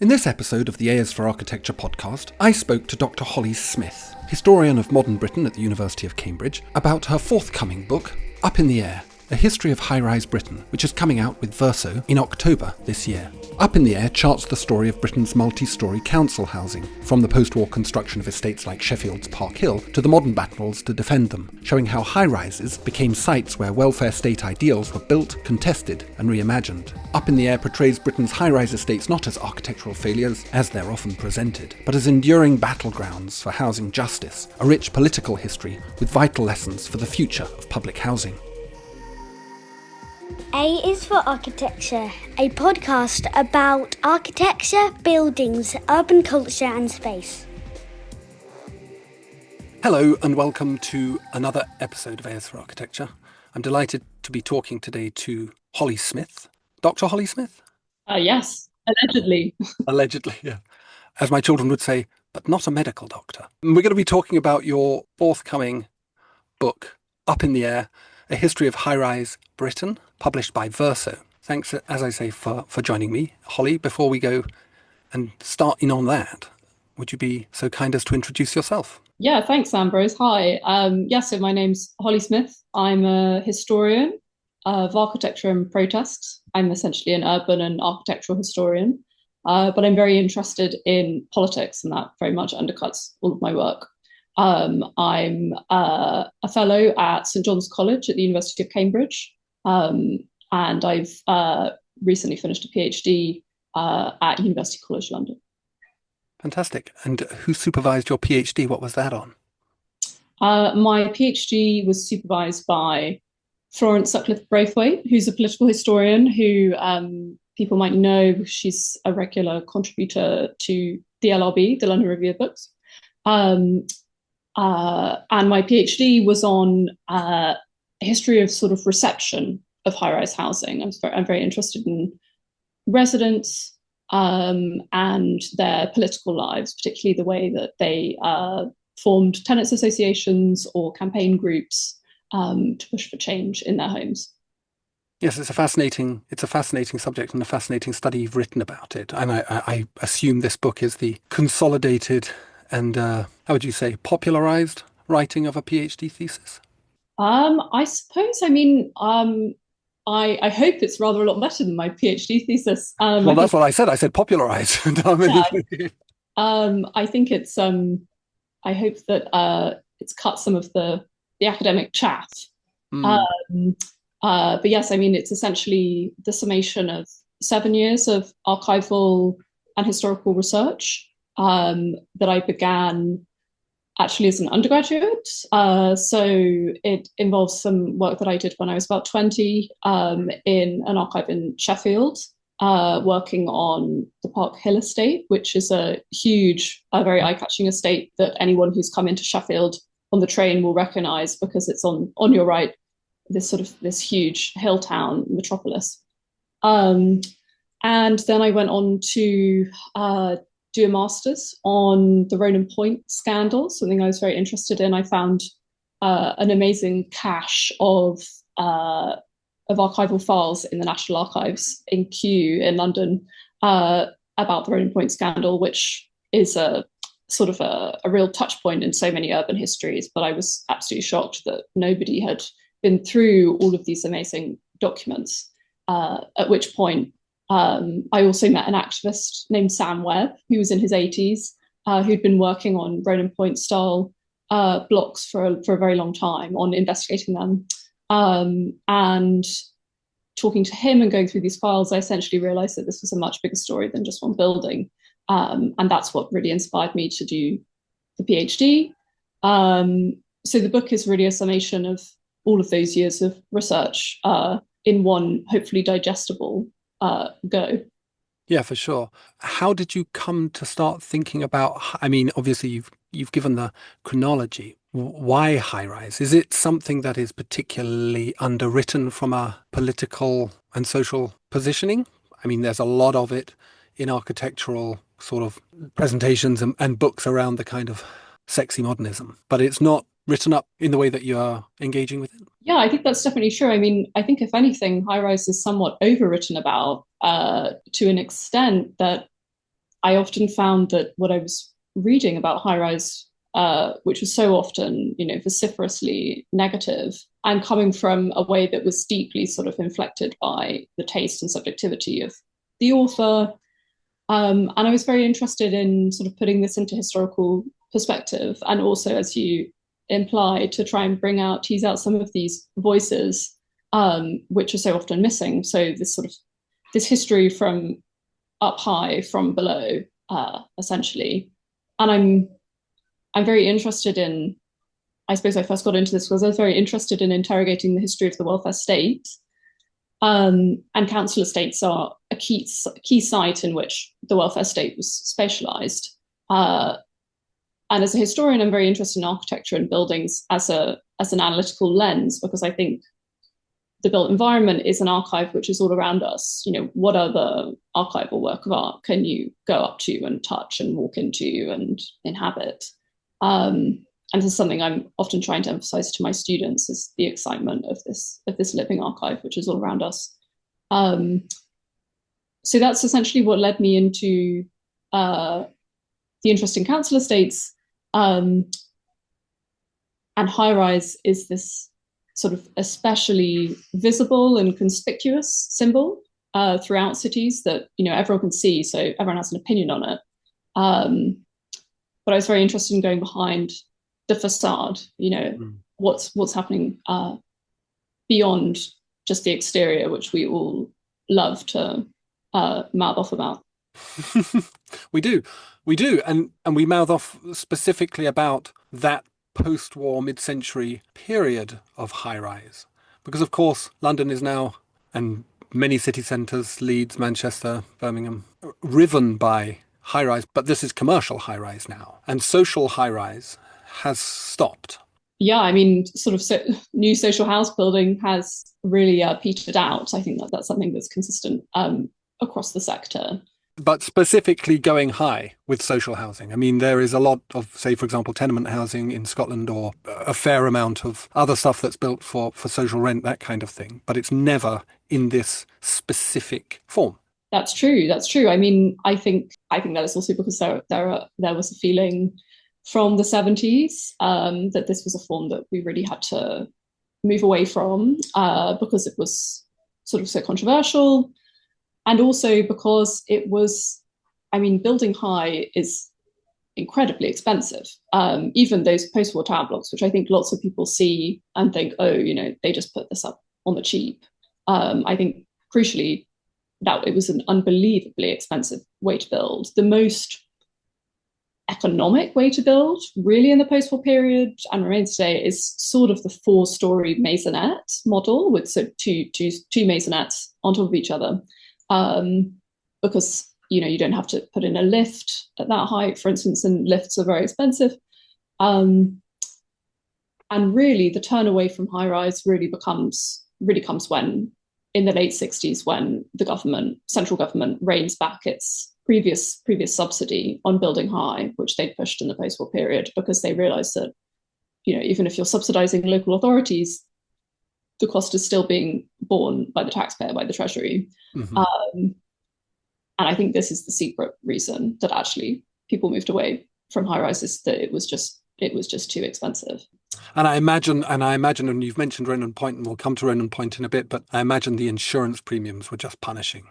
In this episode of the A is for Architecture podcast, I spoke to Dr. Holly Smith, historian of modern Britain at the University of Cambridge, about her forthcoming book, Up in the Air, A History of High-Rise Britain, which is coming out with Verso in October this year. Up in the Air charts the story of Britain's multi-storey council housing, from the post-war construction of estates like Sheffield's Park Hill to the modern battles to defend them, showing how high-rises became sites where welfare state ideals were built, contested and reimagined. Up in the Air portrays Britain's high-rise estates not as architectural failures, as they're often presented, but as enduring battlegrounds for housing justice, a rich political history with vital lessons for the future of public housing. A is for Architecture, a podcast about architecture, buildings, urban culture and space. Hello and welcome to another episode of A is for Architecture. I'm delighted to be talking today to Holly Smith. Dr. Holly Smith? Yes, allegedly. Allegedly, yeah. As my children would say, but not a medical doctor. And we're going to be talking about your forthcoming book, Up in the Air, A History of High-Rise Britain, published by Verso. Thanks, as I say, for joining me. Holly, before we go and start in on that, would you be so kind as to introduce yourself? Yeah, thanks, Ambrose. Hi. So my name's Holly Smith. I'm a historian of architecture and protest. I'm essentially an urban and architectural historian, but I'm very interested in politics, and that very much undercuts all of my work. I'm a fellow at St John's College at the University of Cambridge, and I've recently finished a PhD at University College London. Fantastic. And who supervised your PhD? What was that on? My PhD was supervised by Florence Sutcliffe-Braithwaite, who's a political historian who people might know. She's a regular contributor to the LRB, the London Review of Books. And my PhD was on a history of sort of reception of high-rise housing. I'm very interested in residents and their political lives, particularly the way that they formed tenants associations or campaign groups to push for change in their homes. Yes, it's a fascinating subject and a fascinating study you've written about it. And I assume this book is the consolidated and how would you say, popularized writing of a PhD thesis? I suppose. I hope it's rather a lot better than my PhD thesis. That's what I said. I said popularized. I think it's. I hope that it's cut some of the academic chaff. But yes, it's essentially the summation of 7 years of archival and historical research that I began actually as an undergraduate. So it involves some work that I did when I was about 20 in an archive in Sheffield, working on the Park Hill estate, which is a huge, very eye-catching estate that anyone who's come into Sheffield on the train will recognise because it's on your right, this huge hill town metropolis. And then I went on to do a master's on the Ronan Point scandal, something I was very interested in. I found an amazing cache of archival files in the National Archives in Kew in London about the Ronan Point scandal, which is a sort of a real touch point in so many urban histories. But I was absolutely shocked that nobody had been through all of these amazing documents, at which point I also met an activist named Sam Webb, who was in his 80s, who'd been working on Ronan Point style blocks for a very long time on investigating them. And talking to him and going through these files, I essentially realized that this was a much bigger story than just one building. And that's what really inspired me to do the PhD. So the book is really a summation of all of those years of research in one hopefully digestible go. Yeah, for sure. How did you come to start thinking about, obviously you've given the chronology. Why high-rise? Is it something that is particularly underwritten from a political and social positioning? There's a lot of it in architectural sort of presentations and books around the kind of sexy modernism, but it's not written up in the way that you are engaging with it? Yeah, I think that's definitely true. I think if anything, high rise is somewhat overwritten about to an extent that I often found that what I was reading about high-rise, which was so often, vociferously negative, and coming from a way that was deeply sort of inflected by the taste and subjectivity of the author. And I was very interested in sort of putting this into historical perspective, and also, as you implied, to try and tease out some of these voices, which are so often missing. So this history from up high, from below, essentially. And I'm very interested in, I suppose I first got into this because I was very interested in interrogating the history of the welfare state. And council estates are a key site in which the welfare state was spatialized. And as a historian, I'm very interested in architecture and buildings as an analytical lens, because I think the built environment is an archive which is all around us. What other archival work of art can you go up to and touch and walk into and inhabit? And this is something I'm often trying to emphasize to my students, is the excitement of this living archive, which is all around us. So that's essentially what led me into the interest in council estates. And high-rise is this sort of especially visible and conspicuous symbol throughout cities that everyone can see, so everyone has an opinion on it. But I was very interested in going behind the facade, what's happening beyond just the exterior, which we all love to mouth off about. We do, and we mouth off specifically about that post-war mid-century period of high-rise, because of course London is now, and many city centres, Leeds, Manchester, Birmingham, riven by high-rise, but this is commercial high-rise now, and social high-rise has stopped. Yeah, I mean, new social house building has really petered out. I think that's something that's consistent across the sector. But specifically going high with social housing. I mean, there is a lot of, say, for example, tenement housing in Scotland, or a fair amount of other stuff that's built for social rent, that kind of thing. But it's never in this specific form. That's true. I mean, I think that is also because there was a feeling from the 70s that this was a form that we really had to move away from because it was sort of so controversial. And also because it was, I mean, building high is incredibly expensive. Even those post-war tower blocks, which I think lots of people see and think, oh, they just put this up on the cheap. I think crucially that it was an unbelievably expensive way to build. The most economic way to build, really, in the post-war period and remains today, is sort of the 4-story maisonette model with two maisonettes on top of each other. Because you don't have to put in a lift at that height, for instance, and lifts are very expensive. And really, the turn away from high rise really comes when, in the late 60s, when the central government reins back its previous subsidy on building high, which they'd pushed in the post-war period, because they realised that even if you're subsidising local authorities, the cost is still being borne by the taxpayer, by the Treasury. Mm-hmm. And I think this is the secret reason that actually people moved away from high rises, that it was just too expensive. And I imagine, and you've mentioned Ronan Point, and we'll come to Ronan Point in a bit, but I imagine the insurance premiums were just punishing.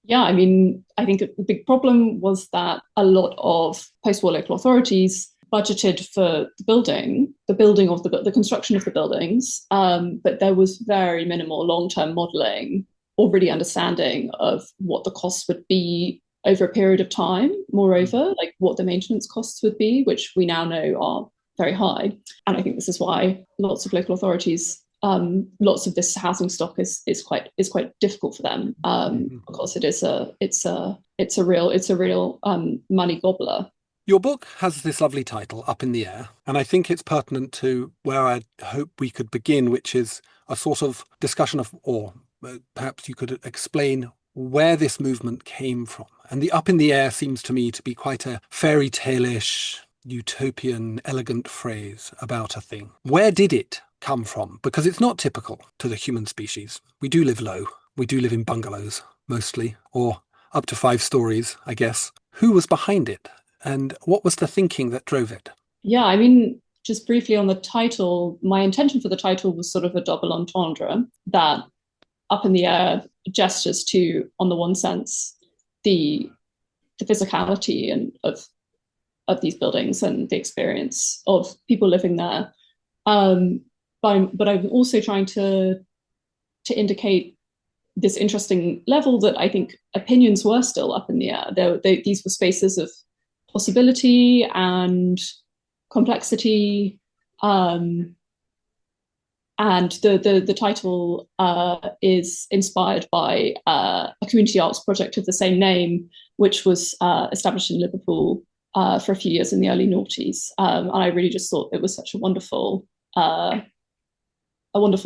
Yeah, I mean, I think the big problem was that a lot of post-war local authorities budgeted for the construction of the buildings, but there was very minimal long-term modelling or really understanding of what the costs would be over a period of time. Moreover, like what the maintenance costs would be, which we now know are very high. And I think this is why lots of local authorities, lots of this housing stock is quite difficult for them, because it's a real money gobbler. Your book has this lovely title, Up in the Air, and I think it's pertinent to where I hope we could begin, which is a sort of discussion of, or perhaps you could explain where this movement came from. And the Up in the Air seems to me to be quite a fairy tale-ish, utopian, elegant phrase about a thing. Where did it come from? Because it's not typical to the human species. We do live low. We do live in bungalows, mostly, or up to 5 stories, I guess. Who was behind it, and what was the thinking that drove it? Yeah, I mean, just briefly on the title, my intention for the title was sort of a double entendre that up in the air gestures to, on the one sense, the physicality and of these buildings and the experience of people living there. But I'm also trying to indicate this interesting level that I think opinions were still up in the air. These were spaces of possibility and complexity. And the title is inspired by a community arts project of the same name, which was established in Liverpool for a few years in the early noughties. And I really just thought it was such a wonderful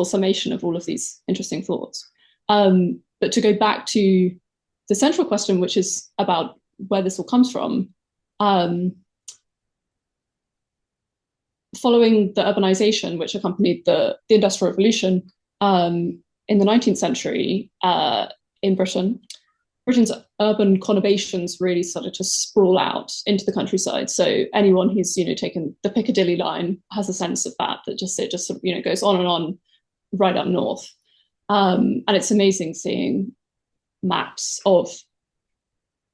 summation of all of these interesting thoughts. But to go back to the central question, which is about where this all comes from, following the urbanization which accompanied the Industrial Revolution in the 19th century in Britain, Britain's urban conurbations really started to sprawl out into the countryside. So anyone who's taken the Piccadilly line has a sense of that it just sort of goes on and on right up north. And it's amazing seeing maps of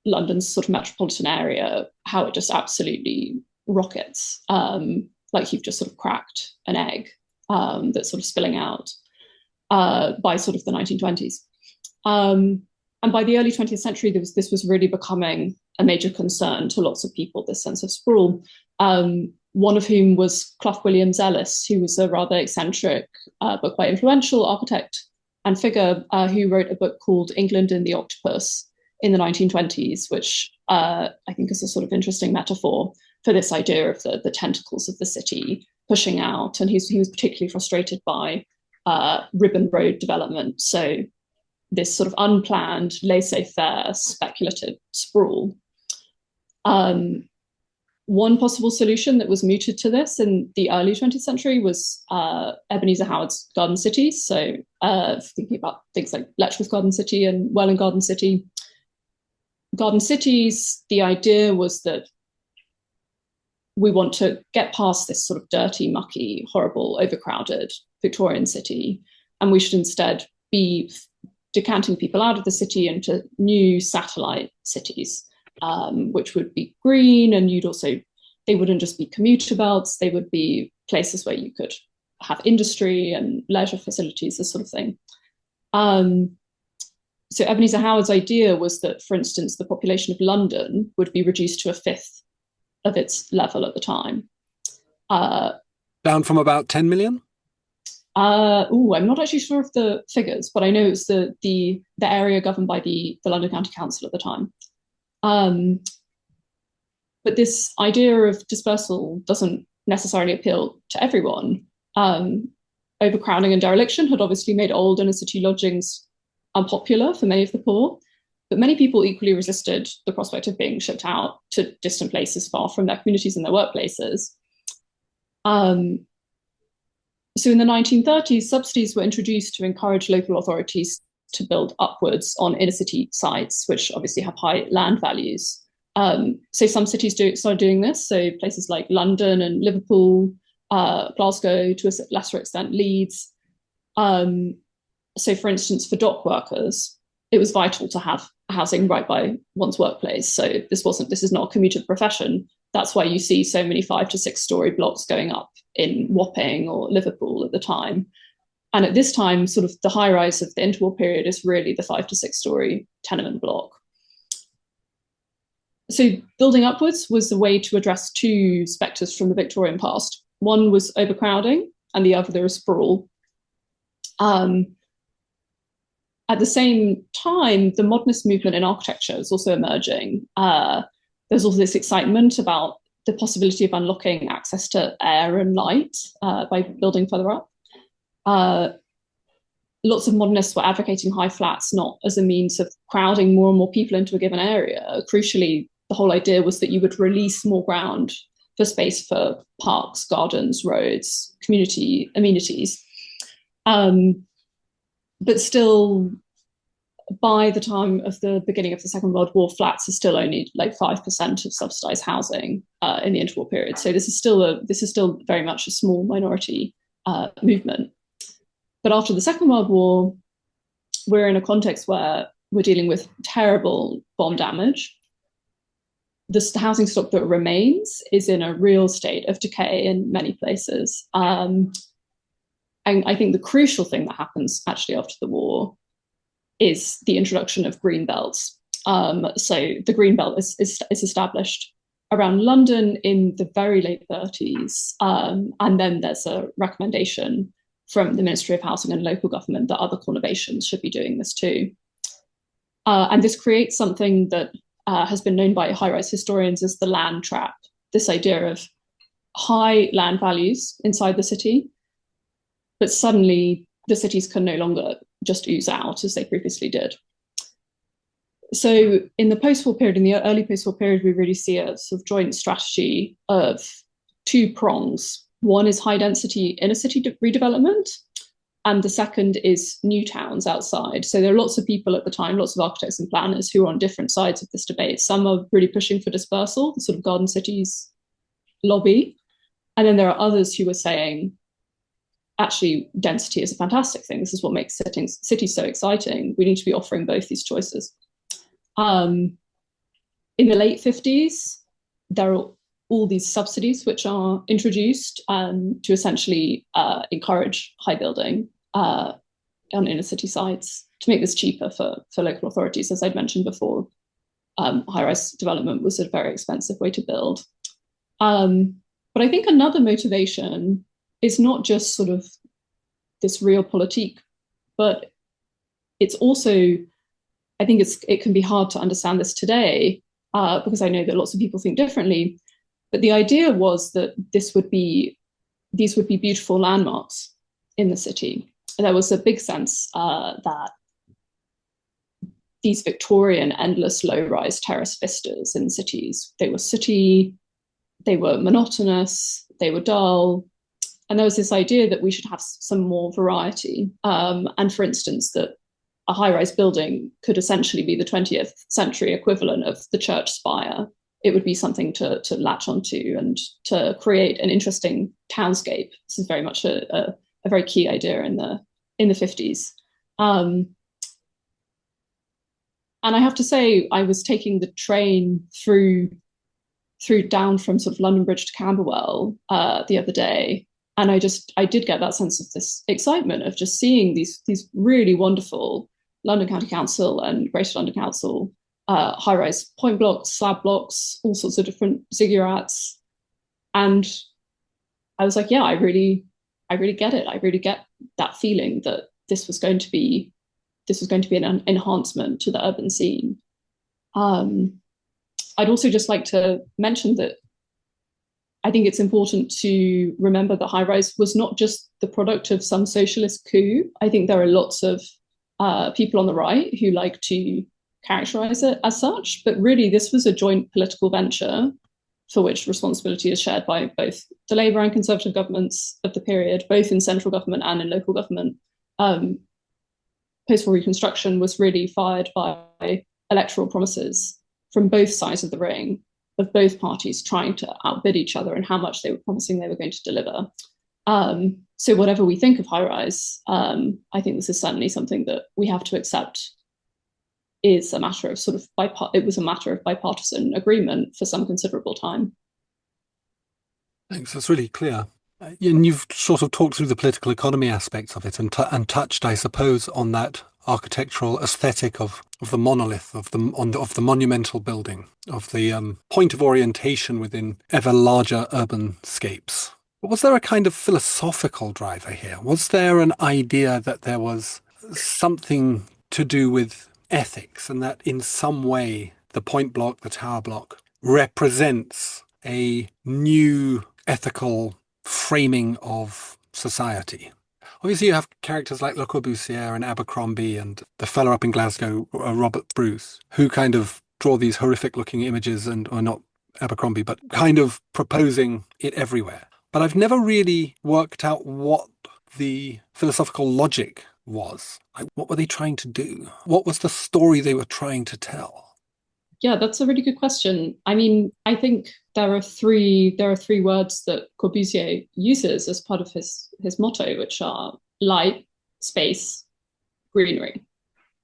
London's sort of metropolitan area, how it just absolutely rockets, like you've just sort of cracked an egg that's sort of spilling out by sort of the 1920s. And by the early 20th century, this was really becoming a major concern to lots of people, this sense of sprawl, one of whom was Clough Williams-Ellis, who was a rather eccentric but quite influential architect and figure who wrote a book called England in the Octopus in the 1920s, which I think is a sort of interesting metaphor for this idea of the tentacles of the city pushing out. And he was particularly frustrated by ribbon road development. So this sort of unplanned, laissez-faire, speculative sprawl. One possible solution that was mooted to this in the early 20th century was Ebenezer Howard's Garden City. So thinking about things like Letchworth Garden City and Welwyn Garden City. Garden cities, the idea was that we want to get past this sort of dirty, mucky, horrible, overcrowded Victorian city, and we should instead be decanting people out of the city into new satellite cities, which would be green, and they wouldn't just be commuter belts, they would be places where you could have industry and leisure facilities, this sort of thing. So Ebenezer Howard's idea was that, for instance, the population of London would be reduced to a fifth of its level at the time. Down from about 10 million? I'm not actually sure of the figures, but I know it's the area governed by the London County Council at the time. But this idea of dispersal doesn't necessarily appeal to everyone. Overcrowding and dereliction had obviously made old inner city lodgings unpopular for many of the poor, but many people equally resisted the prospect of being shipped out to distant places far from their communities and their workplaces. So in the 1930s, subsidies were introduced to encourage local authorities to build upwards on inner city sites, which obviously have high land values. So some cities started doing this. So places like London and Liverpool, Glasgow, to a lesser extent, Leeds. So for instance, for dock workers, it was vital to have housing right by one's workplace. So this is not a commuter profession. That's why you see so many 5 to 6 story blocks going up in Wapping or Liverpool at the time. And at this time, sort of the high rise of the interwar period is really the 5 to 6 story tenement block. So building upwards was a way to address two spectres from the Victorian past. One was overcrowding and the other was sprawl. At the same time, the modernist movement in architecture was also emerging. There's also this excitement about the possibility of unlocking access to air and light by building further up. Lots of modernists were advocating high flats not as a means of crowding more and more people into a given area. Crucially, the whole idea was that you would release more ground for space for parks, gardens, roads, community amenities. But still, by the time of the beginning of the Second World War, flats are still only like 5% of subsidised housing in the interwar period. So this is still very much a small minority movement. But after the Second World War, we're in a context where we're dealing with terrible bomb damage. The housing stock that remains is in a real state of decay in many places. And I think the crucial thing that happens actually after the war is the introduction of green belts. So the green belt is established around London in the very late 30s. And then there's a recommendation from the Ministry of Housing and Local Government that other conurbations should be doing this too. And this creates something that has been known by high-rise historians as the land trap, this idea of high land values inside the city, but suddenly the cities can no longer just ooze out as they previously did. So in the post-war period, in the early post-war period, we really see a sort of joint strategy of two prongs. One is high-density inner-city redevelopment, and the second is new towns outside. So there are lots of people at the time, lots of architects and planners who are on different sides of this debate. Some are really pushing for dispersal, the sort of garden cities lobby. And then there are others who are saying, actually, density is a fantastic thing. This is what makes cities so exciting. We need to be offering both these choices. In the late 50s, there are all these subsidies which are introduced to essentially encourage high building on inner city sites to make this cheaper for local authorities. As I'd mentioned before, high-rise development was a very expensive way to build. But I think another motivation is not just sort of this realpolitik, but it's also, I think it can be hard to understand this today because I know that lots of people think differently. But the idea was that these would be beautiful landmarks in the city. And there was a big sense that these Victorian endless low-rise terrace vistas in cities, they were monotonous, they were dull. And there was this idea that we should have some more variety. And for instance, that a high-rise building could essentially be the 20th century equivalent of the church spire. It would be something to latch onto and to create an interesting townscape. This is very much a very key idea in the 50s. And I have to say, I was taking the train through down from sort of London Bridge to Camberwell the other day. And I did get that sense of this excitement of just seeing these really wonderful London County Council and Greater London Council high-rise point blocks, slab blocks, all sorts of different ziggurats. And I was like, yeah, I really get it. I really get that feeling that this was going to be an enhancement to the urban scene. I'd also just like to mention that I think it's important to remember that high-rise was not just the product of some socialist coup. I think there are lots of people on the right who like to characterize it as such, but really this was a joint political venture for which responsibility is shared by both the Labour and Conservative governments of the period, both in central government and in local government. Post-war reconstruction was really fired by electoral promises from both sides of the ring, of both parties trying to outbid each other and how much they were promising they were going to deliver. So whatever we think of high-rise, I think this is certainly something that we have to accept is a matter of it was a matter of bipartisan agreement for some considerable time. Thanks, that's really clear. And you've sort of talked through the political economy aspects of it and touched, I suppose, on that architectural aesthetic of the monolith, of the monumental building, of the point of orientation within ever larger urban scapes. But was there a kind of philosophical driver here? Was there an idea that there was something to do with ethics and that in some way the point block, the tower block, represents a new ethical framing of society? Obviously, you have characters like Le Corbusier and Abercrombie and the fellow up in Glasgow, Robert Bruce, who kind of draw these horrific-looking images or not Abercrombie, but kind of proposing it everywhere. But I've never really worked out what the philosophical logic was? Like, what were they trying to do? What was the story they were trying to tell? Yeah, that's a really good question. I mean, I think there are three words that Corbusier uses as part of his motto, which are light, space, greenery.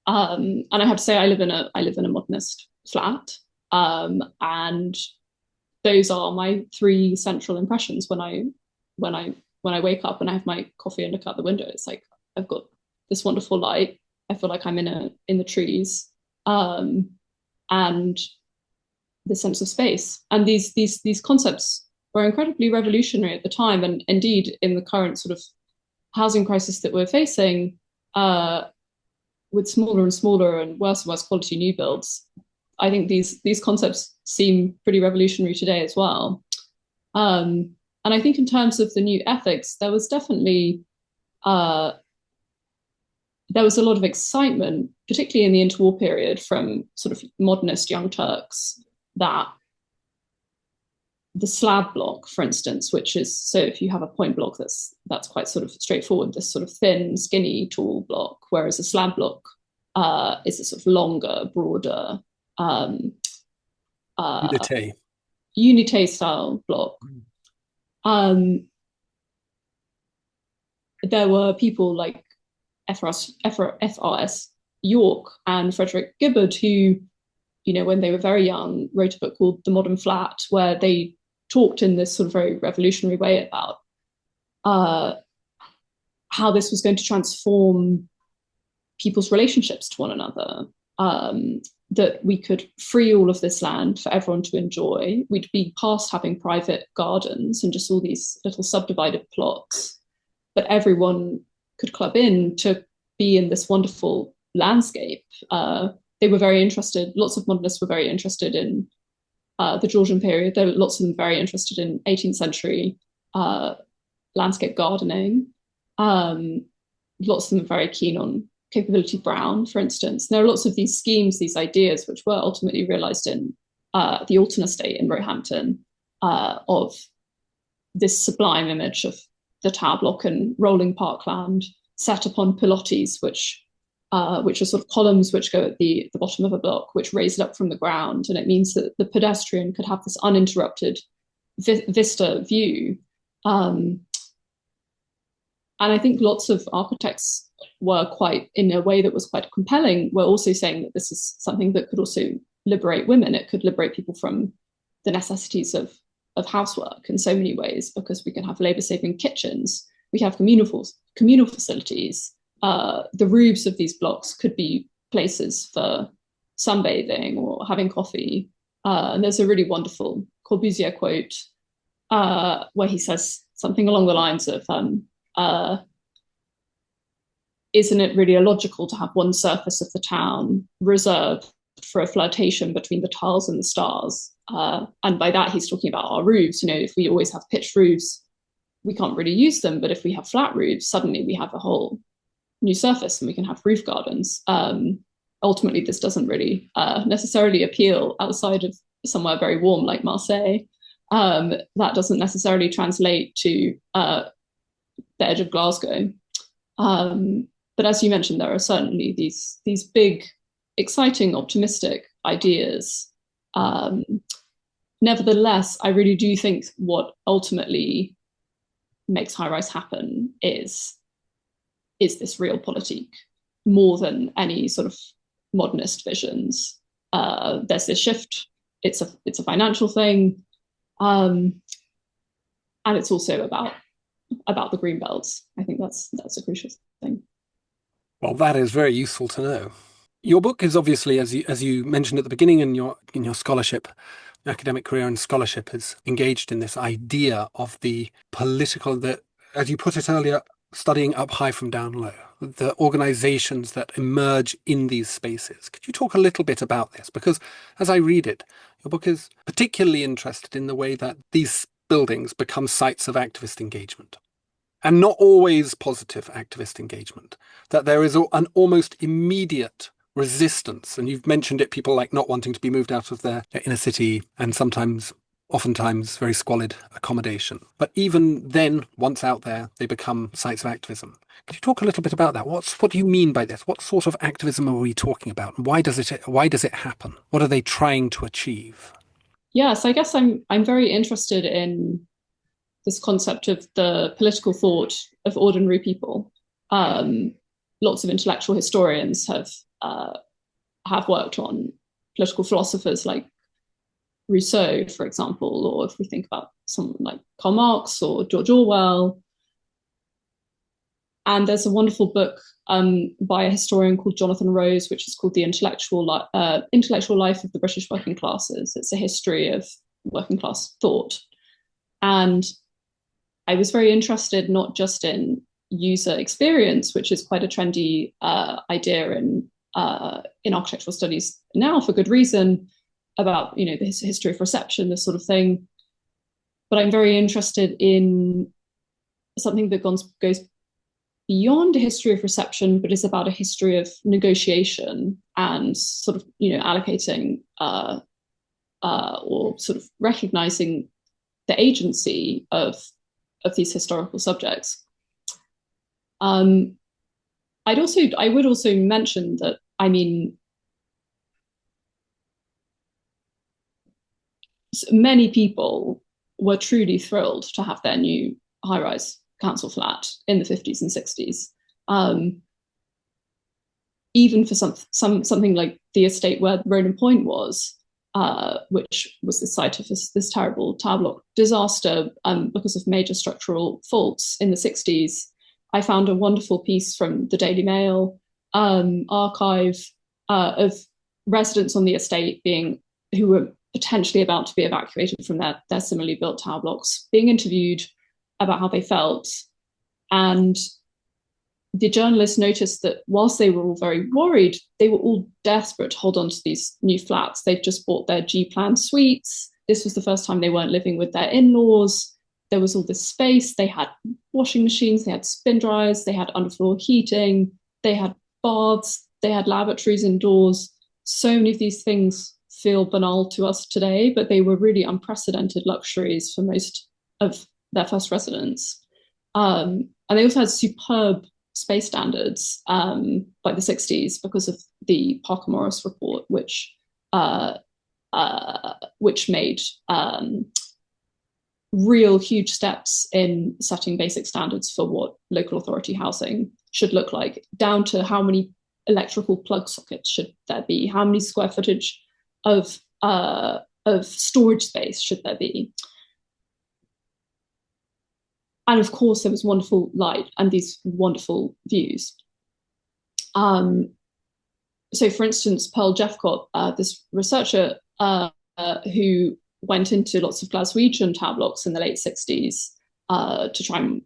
And I have to say, I live in a modernist flat, and those are my three central impressions when I wake up and I have my coffee and look out the window. It's like I've got this wonderful light. I feel like I'm in the trees, and the sense of space. And these concepts were incredibly revolutionary at the time, and indeed in the current sort of housing crisis that we're facing, with smaller and smaller and worse quality new builds. I think these concepts seem pretty revolutionary today as well. And I think in terms of the new ethics, there was definitely there was a lot of excitement, particularly in the interwar period, from sort of modernist young Turks, that the slab block, for instance, which is, so if you have a point block that's quite sort of straightforward, this sort of thin, skinny, tall block, whereas a slab block is a sort of longer, broader, unité style block. There were people like FRS York and Frederick Gibbard who, you know, when they were very young, wrote a book called The Modern Flat, where they talked in this sort of very revolutionary way about how this was going to transform people's relationships to one another, that we could free all of this land for everyone to enjoy. We'd be past having private gardens and just all these little subdivided plots, but everyone could club in to be in this wonderful landscape. They were very interested, lots of modernists were very interested in the Georgian period. There were lots of them very interested in 18th century landscape gardening. Lots of them very keen on capability brown, for instance. And there are lots of these schemes, these ideas, which were ultimately realised in the Alton estate in Roehampton, of this sublime image of the tower block and rolling parkland set upon pilotis, which are sort of columns which go at the bottom of a block, which raise it up from the ground. And it means that the pedestrian could have this uninterrupted vista view. And I think lots of architects were quite, in a way that was quite compelling, were also saying that this is something that could also liberate women. It could liberate people from the necessities of housework in so many ways, because we can have labour-saving kitchens, we have communal facilities. The roofs of these blocks could be places for sunbathing or having coffee. And there's a really wonderful Corbusier quote where he says something along the lines of, isn't it really illogical to have one surface of the town reserved for a flirtation between the tiles and the stars? And by that, he's talking about our roofs. You know, if we always have pitched roofs, we can't really use them. But if we have flat roofs, suddenly we have a whole new surface and we can have roof gardens. Ultimately, this doesn't really necessarily appeal outside of somewhere very warm like Marseille. That doesn't necessarily translate to the edge of Glasgow. But as you mentioned, there are certainly these big, exciting, optimistic ideas. Nevertheless, I really do think what ultimately makes high-rise happen is this realpolitik, more than any sort of modernist visions. There's this shift. It's a financial thing, and it's also about the green belts. I think that's a crucial thing. Well, that is very useful to know. Your book is obviously, as you mentioned at the beginning, in your scholarship, academic career and scholarship, is engaged in this idea of the political, that, as you put it earlier, studying up high from down low, the organizations that emerge in these spaces. Could you talk a little bit about this? Because as I read it, your book is particularly interested in the way that these buildings become sites of activist engagement. And not always positive activist engagement, that there is an almost immediate resistance. And you've mentioned it, people like not wanting to be moved out of their inner city and sometimes oftentimes very squalid accommodation. But even then, once out there, they become sites of activism. Could you talk a little bit about that? What do you mean by this? What sort of activism are we talking about? Why does it happen? What are they trying to achieve? Yes, I guess I'm very interested in this concept of the political thought of ordinary people. Lots of intellectual historians have worked on political philosophers like Rousseau, for example, or if we think about someone like Karl Marx or George Orwell. And there's a wonderful book by a historian called Jonathan Rose, which is called The Intellectual Life of the British Working Classes. It's a history of working class thought. And I was very interested not just in user experience, which is quite a trendy idea in architectural studies now for good reason, about the history of reception, this sort of thing. But I'm very interested in something that goes beyond a history of reception, but is about a history of negotiation and sort of allocating or sort of recognizing the agency of these historical subjects. I would also mention that, many people were truly thrilled to have their new high-rise council flat in the 50s and 60s. Even for something like the estate where Ronan Point was, which was the site of this terrible tower block disaster because of major structural faults in the 60s. I found a wonderful piece from the Daily Mail archive of residents on the estate who were potentially about to be evacuated from their similarly built tower blocks, being interviewed about how they felt. And the journalists noticed that whilst they were all very worried, they were all desperate to hold on to these new flats. They'd just bought their G-plan suites. This was the first time they weren't living with their in-laws. There was all this space. They had washing machines, they had spin dryers, they had underfloor heating, they had baths, they had lavatories indoors. So many of these things feel banal to us today, but they were really unprecedented luxuries for most of their first residents. And they also had superb space standards by the 60s because of the Parker Morris report, which made real huge steps in setting basic standards for what local authority housing should look like, down to how many electrical plug sockets should there be, how many square footage of storage space should there be. And of course, there was wonderful light and these wonderful views. So for instance, Pearl Jeffcott, this researcher who went into lots of Glaswegian tower blocks in the late 60s to try and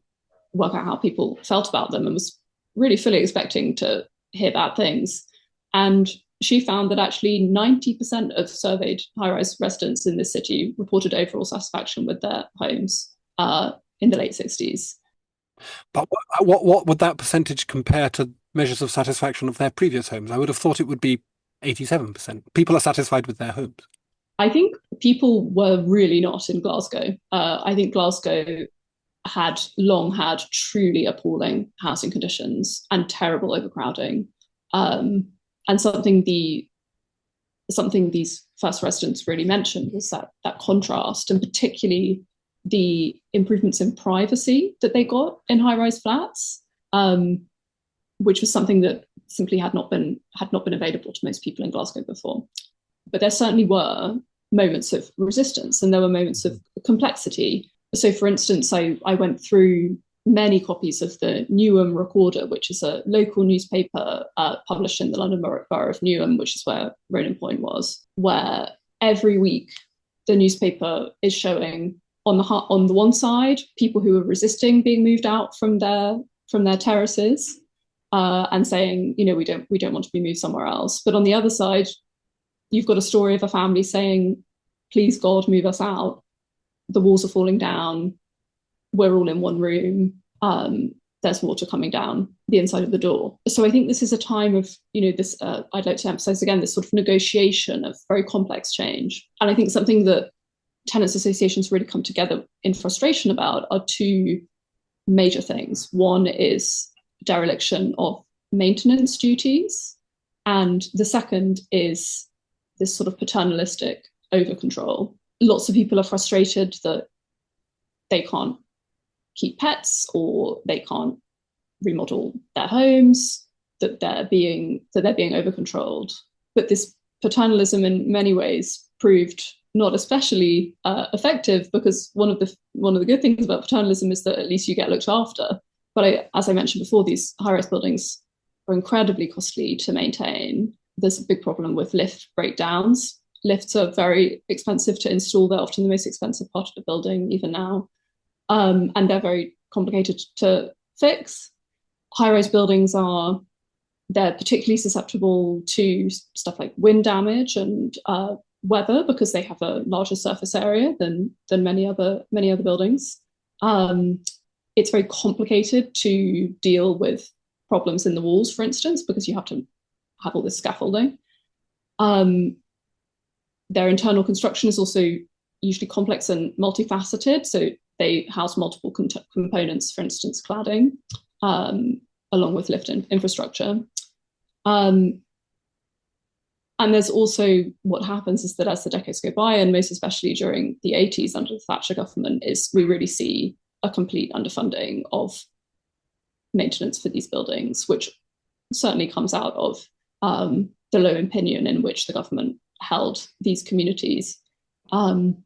work out how people felt about them, and was really fully expecting to hear bad things. And she found that actually 90% of surveyed high-rise residents in this city reported overall satisfaction with their homes in the late 60s. But what would that percentage compare to measures of satisfaction of their previous homes? I would have thought it would be 87%. People are satisfied with their homes. I think people were really not in Glasgow. I think Glasgow had long had truly appalling housing conditions and terrible overcrowding. And something these first residents really mentioned was that contrast, and particularly the improvements in privacy that they got in high-rise flats, which was something that simply had not been available to most people in Glasgow before. But there certainly were moments of resistance, and there were moments of complexity. So, for instance, I went through many copies of the Newham Recorder, which is a local newspaper published in the London Borough of Newham, which is where Ronan Point was, where every week the newspaper is showing on the one side people who are resisting being moved out from their terraces and saying, we don't want to be moved somewhere else. But on the other side, you've got a story of a family saying, please God, move us out. The walls are falling down. We're all in one room. There's water coming down the inside of the door. So I think this is a time of, this, I'd like to emphasize again, this sort of negotiation of very complex change. And I think something that tenants associations really come together in frustration about are two major things. One is dereliction of maintenance duties, and the second is this sort of paternalistic over control. Lots of people are frustrated that they can't keep pets or they can't remodel their homes, that they're being over controlled. But this paternalism in many ways proved not especially effective, because one of the good things about paternalism is that at least you get looked after. But as I mentioned before, these high-rise buildings are incredibly costly to maintain. There's a big problem with lift breakdowns. Lifts are very expensive to install. They're often the most expensive part of the building, even now. And they're very complicated to fix. High-rise buildings they're particularly susceptible to stuff like wind damage and weather, because they have a larger surface area than many other buildings. It's very complicated to deal with problems in the walls, for instance, because you have to have all this scaffolding. Their internal construction is also usually complex and multifaceted, so they house multiple components, for instance, cladding, along with lift infrastructure. And there's also, what happens is that as the decades go by, and most especially during the 80s under the Thatcher government, is we really see a complete underfunding of maintenance for these buildings, which certainly comes out of the low opinion in which the government held these communities. And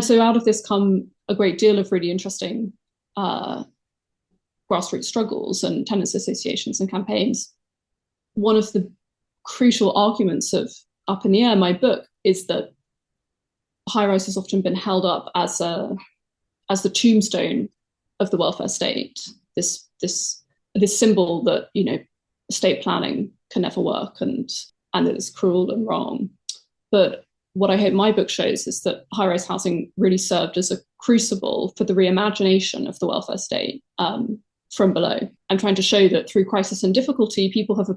so out of this come a great deal of really interesting grassroots struggles and tenants associations and campaigns. One of the crucial arguments of Up in the Air, my book, is that high-rise has often been held up as the tombstone of the welfare state, this symbol that, estate planning can never work and that it's cruel and wrong. But what I hope my book shows is that high-rise housing really served as a crucible for the reimagination of the welfare state from below. I'm trying to show that through crisis and difficulty, people have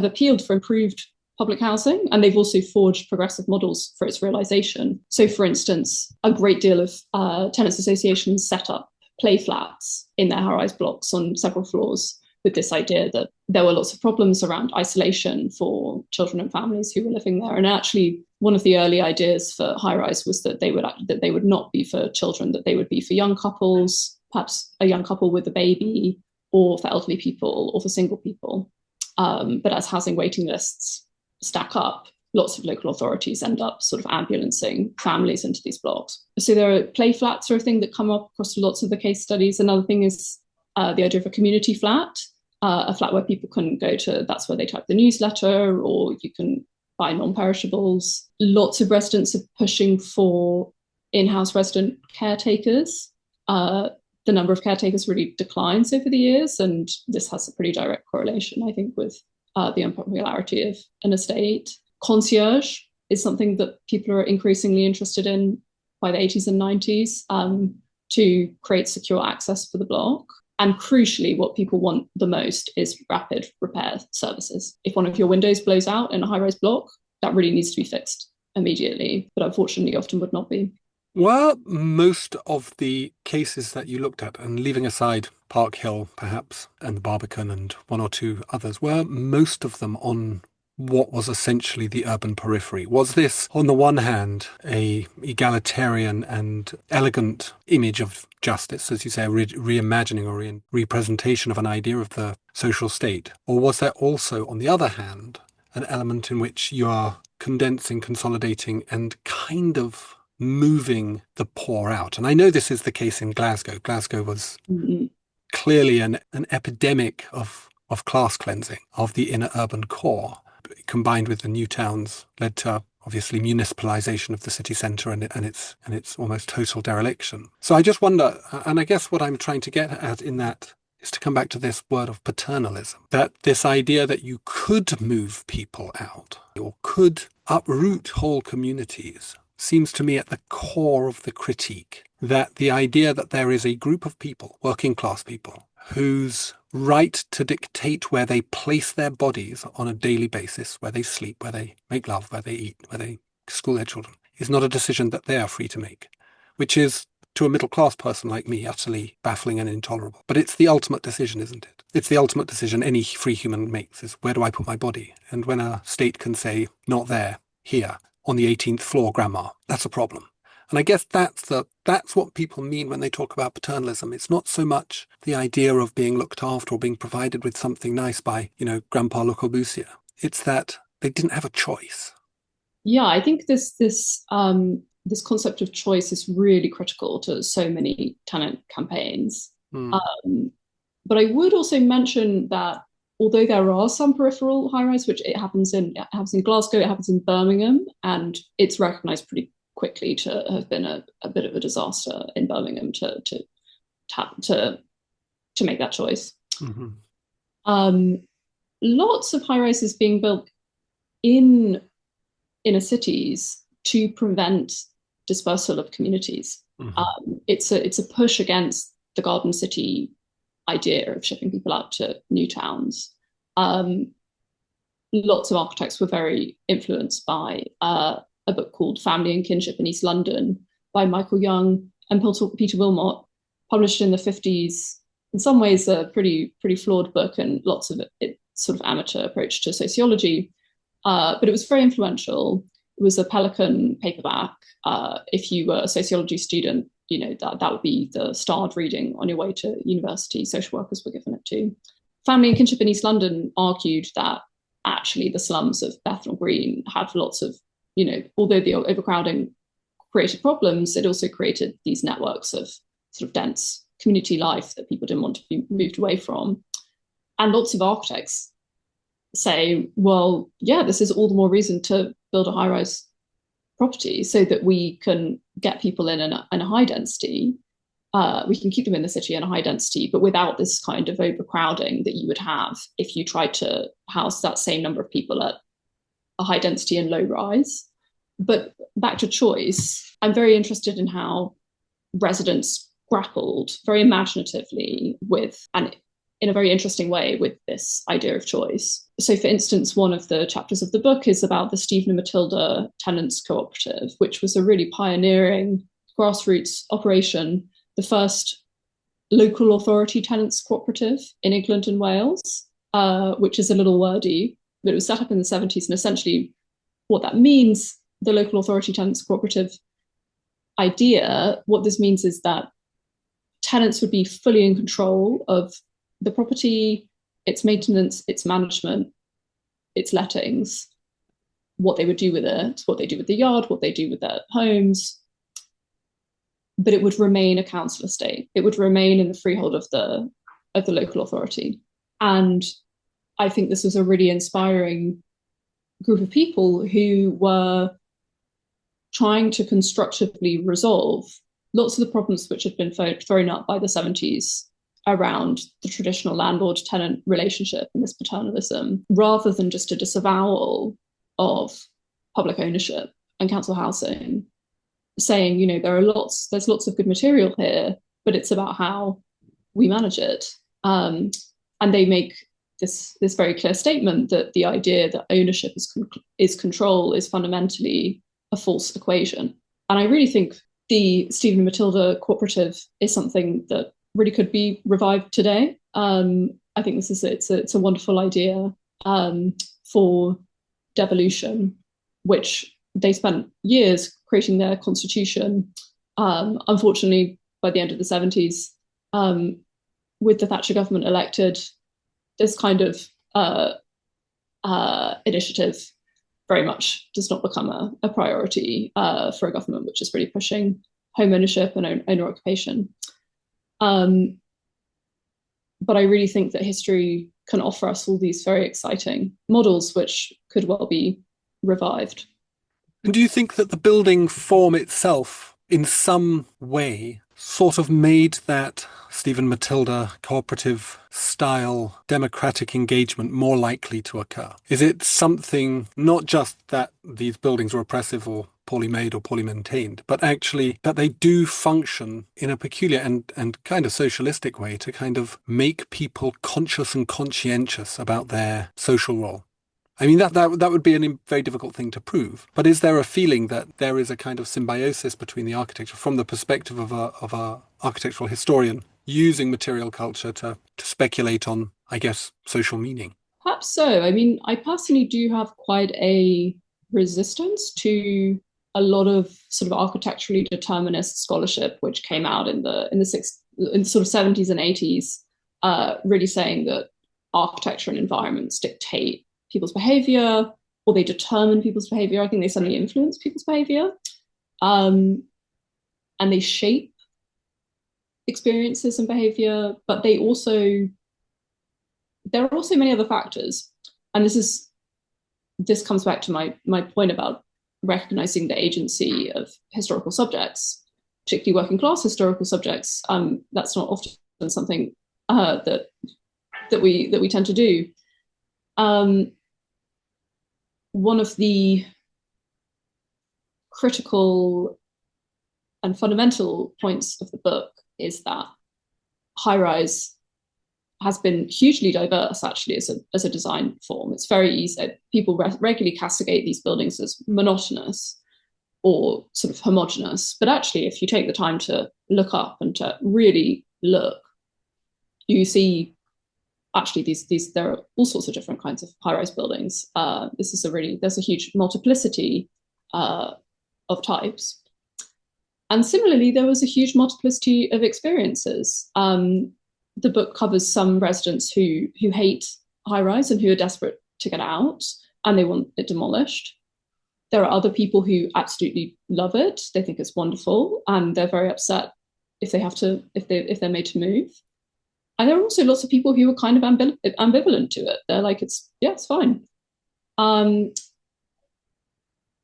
appealed for improved public housing, and they've also forged progressive models for its realization. So, for instance, a great deal of tenants associations set up play flats in their high-rise blocks on several floors, with this idea that there were lots of problems around isolation for children and families who were living there. And actually, one of the early ideas for high-rise was that they would not be for children, that they would be for young couples, perhaps a young couple with a baby, or for elderly people, or for single people. But as housing waiting lists stack up, lots of local authorities end up sort of ambulancing families into these blocks. So there are play flats are a thing that come up across lots of the case studies. Another thing is the idea of a community flat, a flat where people can go to, that's where they type the newsletter, or you can buy non-perishables. Lots of residents are pushing for in-house resident caretakers. The number of caretakers really declines over the years, and this has a pretty direct correlation, I think, with the unpopularity of an estate. Concierge is something that people are increasingly interested in by the 80s and 90s to create secure access for the block. And crucially, what people want the most is rapid repair services. If one of your windows blows out in a high-rise block, that really needs to be fixed immediately, but unfortunately often would not be. Were most of the cases that you looked at, and leaving aside Park Hill perhaps, and the Barbican and one or two others, were most of them on what was essentially the urban periphery? Was this, on the one hand, a egalitarian and elegant image of justice, as you say, a reimagining or representation of an idea of the social state? Or was there also, on the other hand, an element in which you are condensing, consolidating, and kind of moving the poor out? And I know this is the case in Glasgow. Glasgow was clearly an epidemic of class cleansing of the inner urban core, combined with the new towns, led to obviously municipalization of the city centre and its almost total dereliction. So I just wonder, and I guess what I'm trying to get at in that is to come back to this word of paternalism, that this idea that you could move people out or could uproot whole communities seems to me at the core of the critique, that the idea that there is a group of people, working class people, whose right to dictate where they place their bodies on a daily basis, where they sleep, where they make love, where they eat, where they school their children is not a decision that they are free to make, which is, to a middle-class person like me, utterly baffling and intolerable. But it's the ultimate decision, isn't it? It's the ultimate decision any free human makes, is where do I put my body? And when a state can say, not there, here, on the 18th floor, grandma, that's a problem. And I guess that's what people mean when they talk about paternalism. It's not so much the idea of being looked after or being provided with something nice by, Grandpa Le Corbusier. It's that they didn't have a choice. Yeah, I think this concept of choice is really critical to so many tenant campaigns. But I would also mention that although there are some peripheral high-rise, which it happens in Glasgow, it happens in Birmingham, and it's recognised pretty quickly to have been a bit of a disaster in Birmingham to make that choice. Lots of high rises being built in inner cities to prevent dispersal of communities. It's a push against the Garden City idea of shipping people out to new towns. Lots of architects were very influenced by a book called Family and Kinship in East London by Michael Young and Peter Wilmot, published in the 50s. In some ways, a pretty flawed book and lots of it sort of amateur approach to sociology. But it was very influential. It was a Pelican paperback. If you were a sociology student, that would be the starred reading on your way to university. Social workers were given it too. Family and Kinship in East London argued that actually the slums of Bethnal Green had lots of, although the overcrowding created problems, it also created these networks of sort of dense community life that people didn't want to be moved away from. And lots of architects say, well, yeah, this is all the more reason to build a high-rise property so that we can get people in a high density. We can keep them in the city in a high density, but without this kind of overcrowding that you would have if you tried to house that same number of people at a high density and low rise. But back to choice, I'm very interested in how residents grappled very imaginatively with, and in a very interesting way, with this idea of choice. So, for instance, one of the chapters of the book is about the Stephen and Matilda Tenants Cooperative, which was a really pioneering grassroots operation, the first local authority tenants cooperative in England and Wales, which is a little wordy, but it was set up in the 70s. And essentially what that means, the local authority tenants cooperative idea, what this means is that tenants would be fully in control of the property, its maintenance, its management, its lettings, what they would do with it, what they do with the yard, what they do with their homes. But it would remain a council estate. It would remain in the freehold of the local authority. And I think this was a really inspiring group of people who were trying to constructively resolve lots of the problems which had been thrown up by the 70s around the traditional landlord-tenant relationship and this paternalism, rather than just a disavowal of public ownership and council housing, saying, there's lots of good material here, but it's about how we manage it. And they make this very clear statement that the idea that ownership is control is fundamentally a false equation. And I really think the Stephen and Matilda cooperative is something that really could be revived today. I think it's a wonderful idea for devolution, which they spent years creating their constitution. Unfortunately, by the end of the 70s, with the Thatcher government elected, this kind of initiative very much does not become a priority for a government which is really pushing home ownership and owner occupation. But I really think that history can offer us all these very exciting models which could well be revived. And do you think that the building form itself, in some way, sort of made that Stephen Matilda cooperative style democratic engagement more likely to occur? Is it something, not just that these buildings are oppressive or poorly made or poorly maintained, but actually that they do function in a peculiar and kind of socialistic way to kind of make people conscious and conscientious about their social role? I mean, that would be a very difficult thing to prove. But is there a feeling that there is a kind of symbiosis between the architecture from the perspective of a architectural historian using material culture to speculate on, I guess, social meaning? Perhaps so. I mean, I personally do have quite a resistance to a lot of sort of architecturally determinist scholarship, which came out in the sort of 70s and 80s, really saying that architecture and environments dictate people's behavior, or they determine people's behavior. I think they suddenly influence people's behavior, and they shape experiences and behavior. But there are also many other factors, and this comes back to my point about recognizing the agency of historical subjects, particularly working class historical subjects. That's not often something that we tend to do. One of the critical and fundamental points of the book is that high-rise has been hugely diverse, actually, as a design form. It's very easy. People regularly castigate these buildings as monotonous or sort of homogenous. But actually, if you take the time to look up and to really look, you see actually there are all sorts of different kinds of high-rise buildings. There's a huge multiplicity of types. And similarly, there was a huge multiplicity of experiences. The book covers some residents who hate high-rise and who are desperate to get out, and they want it demolished. There are other people who absolutely love it. They think it's wonderful, and they're very upset if they're made to move. And there are also lots of people who are kind of ambivalent to it. They're like, it's fine. And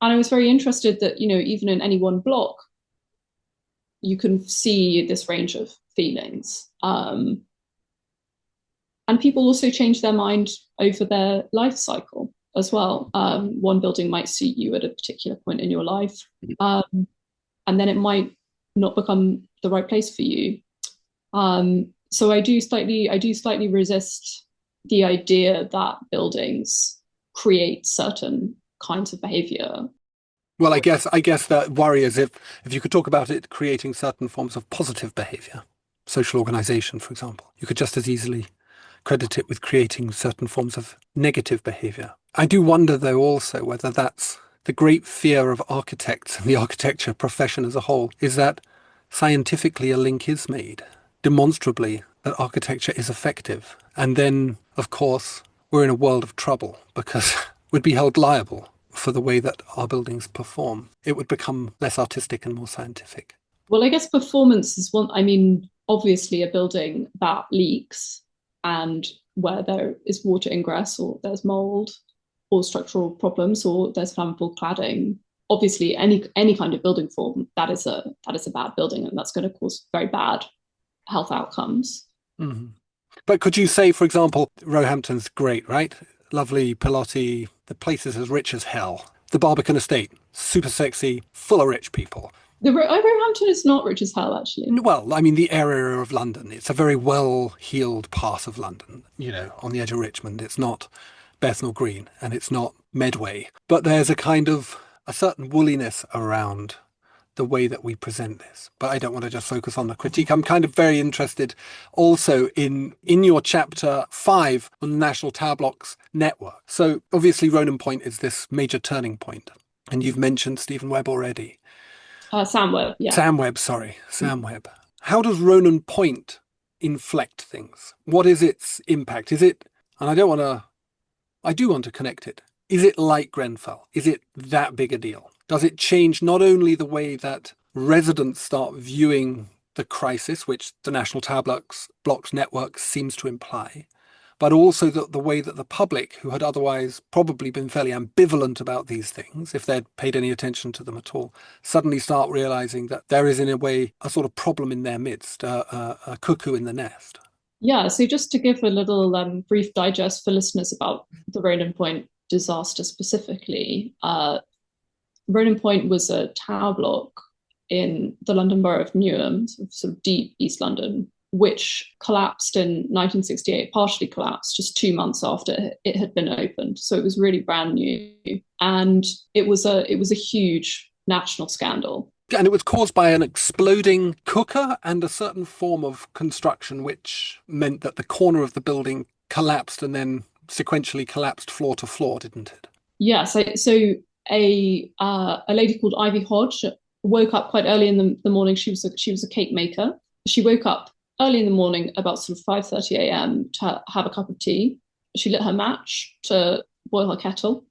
I was very interested that, even in any one block, you can see this range of feelings. And people also change their mind over their life cycle as well. One building might suit you at a particular point in your life, and then it might not become the right place for you. So I do slightly resist the idea that buildings create certain kinds of behavior. Well, I guess that worry is if you could talk about it creating certain forms of positive behavior, social organization, for example, you could just as easily credit it with creating certain forms of negative behavior. I do wonder, though, also whether that's the great fear of architects and the architecture profession as a whole, is that scientifically a link is made, demonstrably, that architecture is effective. And then, of course, we're in a world of trouble because we'd be held liable for the way that our buildings perform. It would become less artistic and more scientific. Well, I guess performance is one. I mean, obviously a building that leaks and where there is water ingress or there's mold or structural problems or there's flammable cladding, obviously any kind of building form, that is a bad building, and that's going to cause very bad health outcomes. Mm-hmm. But could you say, for example, Roehampton's great, right? Lovely, Pilotti, the place is as rich as hell. The Barbican estate, super sexy, full of rich people. Roehampton is not rich as hell, actually. Well, I mean, the area of London, it's a very well-heeled part of London, on the edge of Richmond. It's not Bethnal Green and it's not Medway. But there's a certain woolliness around the way that we present this. But I don't want to just focus on the critique. I'm kind of very interested also in your chapter 5 on the National Tower Blocks network. So obviously Ronan Point is this major turning point. And you've mentioned Stephen Webb already. Sam Webb, yeah. Sam Webb. How does Ronan Point inflect things? What is its impact? Is it, and I do want to connect it. Is it like Grenfell? Is it that big a deal? Does it change not only the way that residents start viewing the crisis, which the National Tower Blocks network seems to imply, but also the way that the public, who had otherwise probably been fairly ambivalent about these things, if they'd paid any attention to them at all, suddenly start realizing that there is, in a way, a sort of problem in their midst, a cuckoo in the nest? Yeah, so just to give a little brief digest for listeners about the Ronan Point disaster specifically, Ronan Point was a tower block in the London borough of Newham, sort of deep East London, which collapsed in 1968, partially collapsed just 2 months after it had been opened. So it was really brand new. And it was a huge national scandal. And it was caused by an exploding cooker and a certain form of construction, which meant that the corner of the building collapsed and then sequentially collapsed floor to floor, didn't it? Yeah, so a lady called Ivy Hodge woke up quite early in the morning. She was a cake maker. She woke up early in the morning, about sort of 5:30 a.m. to have a cup of tea. She lit her match to boil her kettle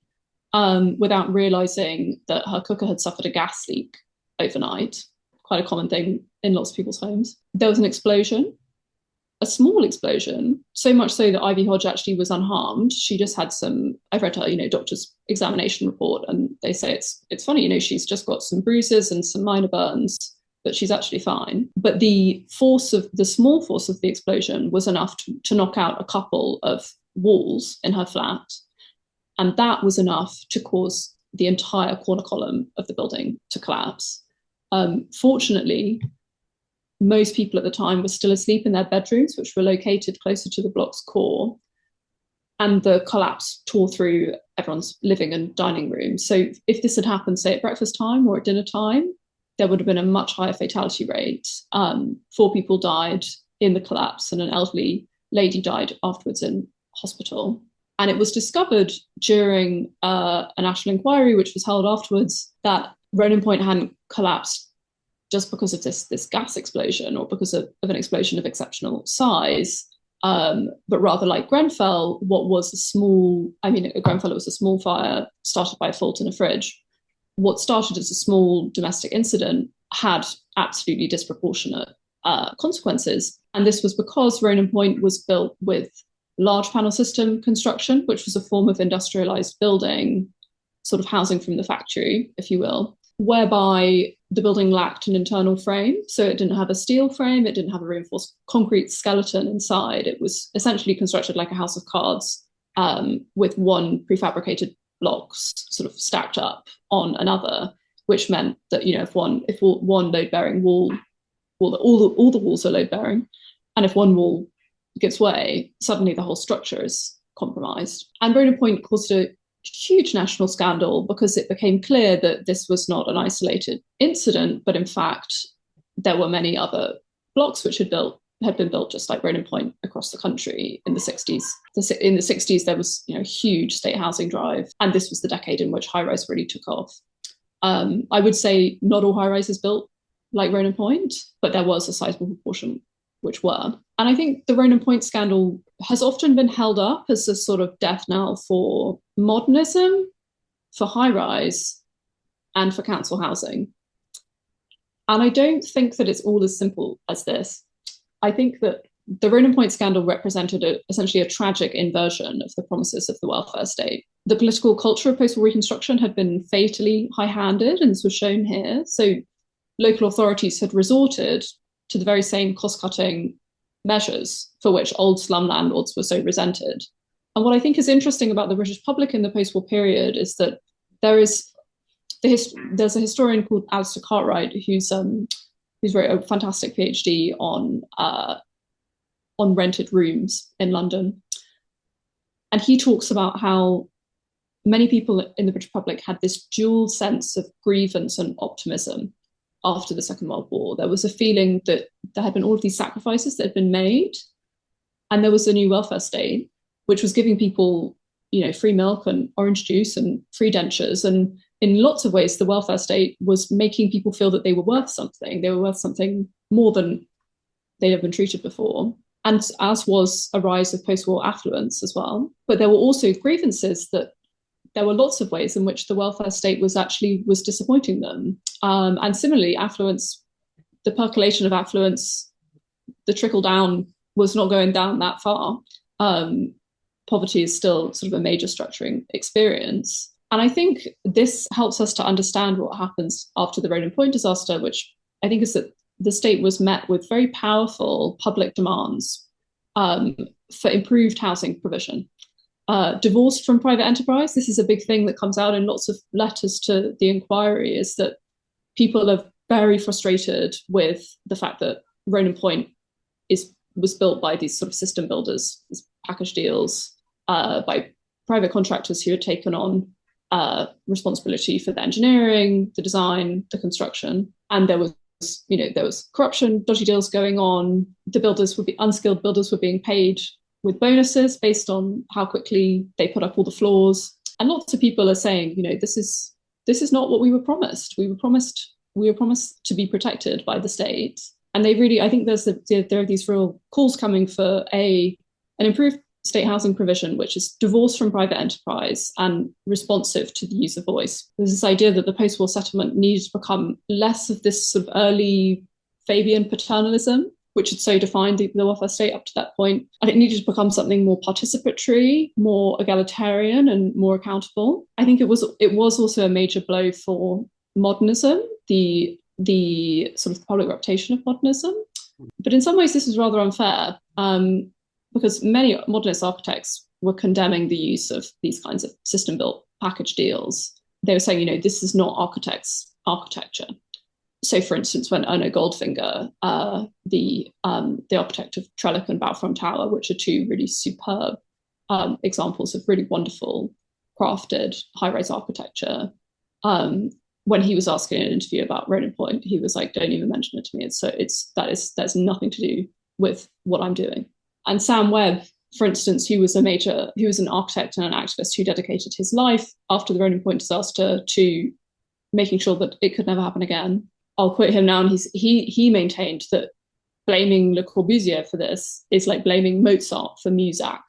without realizing that her cooker had suffered a gas leak overnight. Quite a common thing in lots of people's homes. There was an explosion, a small explosion, so much so that Ivy Hodge actually was unharmed. She just had I've read her, doctor's examination report, and they say it's funny, she's just got some bruises and some minor burns, but she's actually fine. But the small force of the explosion was enough to knock out a couple of walls in her flat. And that was enough to cause the entire corner column of the building to collapse. Fortunately, most people at the time were still asleep in their bedrooms, which were located closer to the block's core. And the collapse tore through everyone's living and dining room. So if this had happened, say, at breakfast time or at dinner time, there would have been a much higher fatality rate. 4 people died in the collapse, and an elderly lady died afterwards in hospital. And it was discovered during a national inquiry, which was held afterwards, that Ronan Point hadn't collapsed just because of this gas explosion or because of an explosion of exceptional size, but rather like Grenfell, at Grenfell it was a small fire started by a fault in a fridge. What started as a small domestic incident had absolutely disproportionate consequences. And this was because Ronan Point was built with large panel system construction, which was a form of industrialized building, sort of housing from the factory, if you will, whereby the building lacked an internal frame. So it didn't have a steel frame, it didn't have a reinforced concrete skeleton inside. It was essentially constructed like a house of cards, with one prefabricated blocks sort of stacked up on another, which meant that if one load-bearing wall, all the walls are load-bearing, and if one wall gives way, suddenly the whole structure is compromised. And Ronan Point caused a huge national scandal because it became clear that this was not an isolated incident, but in fact there were many other blocks which had been built just like Ronan Point across the country in the 60s. In the 60s, there was a huge state housing drive, and this was the decade in which high-rise really took off. I would say not all high-rises built like Ronan Point, but there was a sizable proportion which were. And I think the Ronan Point scandal has often been held up as a sort of death knell for modernism, for high-rise, and for council housing. And I don't think that it's all as simple as this. I think that the Ronan Point scandal represented essentially a tragic inversion of the promises of the welfare state. The political culture of post-war Reconstruction had been fatally high-handed, and this was shown here. So local authorities had resorted to the very same cost-cutting measures for which old slum landlords were so resented. And what I think is interesting about the British public in the post-war period is that there's a historian called Alistair Cartwright who's wrote a fantastic PhD on rented rooms in London. And he talks about how many people in the British public had this dual sense of grievance and optimism after the Second World War. There was a feeling that there had been all of these sacrifices that had been made, and there was a new welfare state, which was giving people, free milk and orange juice and free dentures. And in lots of ways, the welfare state was making people feel that they were worth something. They were worth something more than they'd have been treated before. And as was a rise of post-war affluence as well. But there were also grievances that there were lots of ways in which the welfare state was disappointing them. And similarly, affluence, the percolation of affluence, the trickle down was not going down that far. Poverty is still sort of a major structuring experience. And I think this helps us to understand what happens after the Ronan Point disaster, which I think is that the state was met with very powerful public demands for improved housing provision. Divorced from private enterprise, this is a big thing that comes out in lots of letters to the inquiry, is that people are very frustrated with the fact that Ronan Point was built by these sort of system builders, these package deals, by private contractors who had taken on responsibility for the engineering, the design, the construction, and there was corruption, dodgy deals going on. Unskilled builders were being paid with bonuses based on how quickly they put up all the floors. And lots of people are saying, this is not what we were promised. We were promised to be protected by the state. And I think there are these real calls coming for an improved state housing provision, which is divorced from private enterprise and responsive to the user voice. There's this idea that the post-war settlement needs to become less of this sort of early Fabian paternalism, which had so defined the welfare state up to that point. And it needed to become something more participatory, more egalitarian, and more accountable. I think it was also a major blow for modernism, the sort of public reputation of modernism. But in some ways, this is rather unfair. Because many modernist architects were condemning the use of these kinds of system-built package deals. They were saying, this is not architects' architecture. So, for instance, when Erno Goldfinger, the architect of Trellick and Balfron Tower, which are two really superb examples of really wonderful, crafted high-rise architecture, when he was asking in an interview about Ronan Point, he was like, "Don't even mention it to me. That's nothing to do with what I'm doing." And Sam Webb, for instance, who was an architect and an activist who dedicated his life after the Ronan Point disaster to making sure that it could never happen again. I'll quote him now, and he maintained that blaming Le Corbusier for this is like blaming Mozart for Muzak.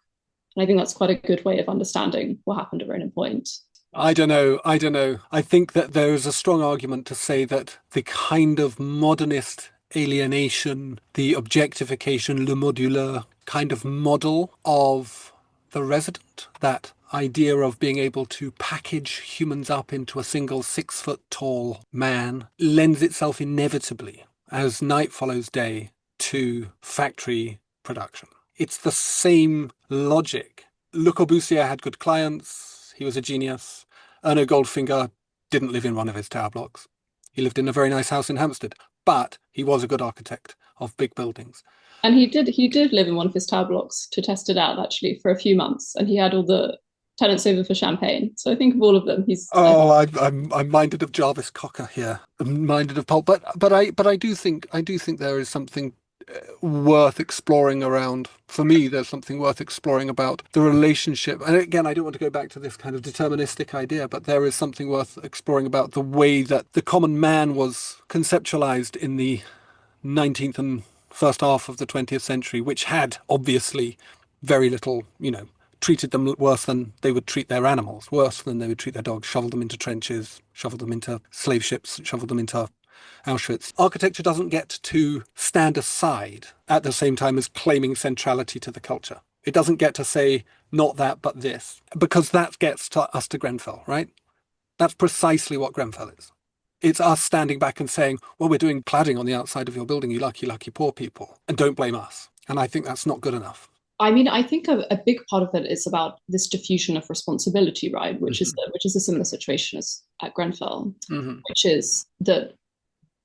And I think that's quite a good way of understanding what happened at Ronan Point. I don't know. I think that there is a strong argument to say that the kind of modernist alienation, the objectification, le moduleur kind of model of the resident, that idea of being able to package humans up into a single 6-foot-tall man, lends itself inevitably, as night follows day, to factory production. It's the same logic. Le Corbusier had good clients. He was a genius. Erno Goldfinger didn't live in one of his tower blocks. He lived in a very nice house in Hampstead, but he was a good architect of big buildings. And he did live in one of his tower blocks to test it out, actually, for a few months. And he had all the tenants over for champagne. So I think of all of them, I'm minded of Jarvis Cocker here. I'm minded of Pulp, but I do think there is something worth exploring around. For me, there's something worth exploring about the relationship. And again, I don't want to go back to this kind of deterministic idea, but there is something worth exploring about the way that the common man was conceptualized in the 19th and first half of the 20th century, which had obviously very little, treated them worse than they would treat their animals, worse than they would treat their dogs, shoveled them into trenches, shoveled them into slave ships, shoveled them into Auschwitz. Architecture doesn't get to stand aside at the same time as claiming centrality to the culture. It doesn't get to say, not that, but this, because that gets us to Grenfell, right? That's precisely what Grenfell is. It's us standing back and saying, well, we're doing cladding on the outside of your building, you lucky, lucky poor people, and don't blame us. And I think that's not good enough. I mean, I think a big part of it is about this diffusion of responsibility, right? Which is a similar situation as at Grenfell, which is that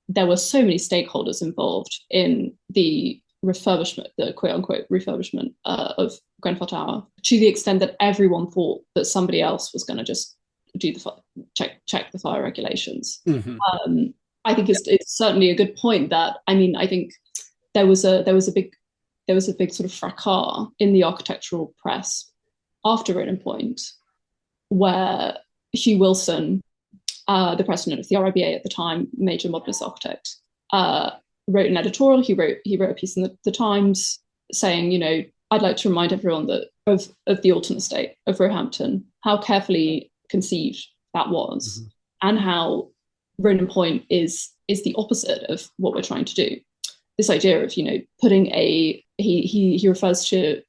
there were so many stakeholders involved in the refurbishment, the quote unquote refurbishment of Grenfell Tower, to the extent that everyone thought that somebody else was going to just do the check the fire regulations. I think it's certainly a good point that, I think there was a big sort of fracas in the architectural press after Ronan Point, where Hugh Wilson, the president of the RIBA at the time, major modernist architect, wrote an editorial. He wrote a piece in the Times saying, I'd like to remind everyone that of the Alton estate of Roehampton, how carefully conceived that was, and how Ronan Point is the opposite of what we're trying to do. This idea of putting he refers to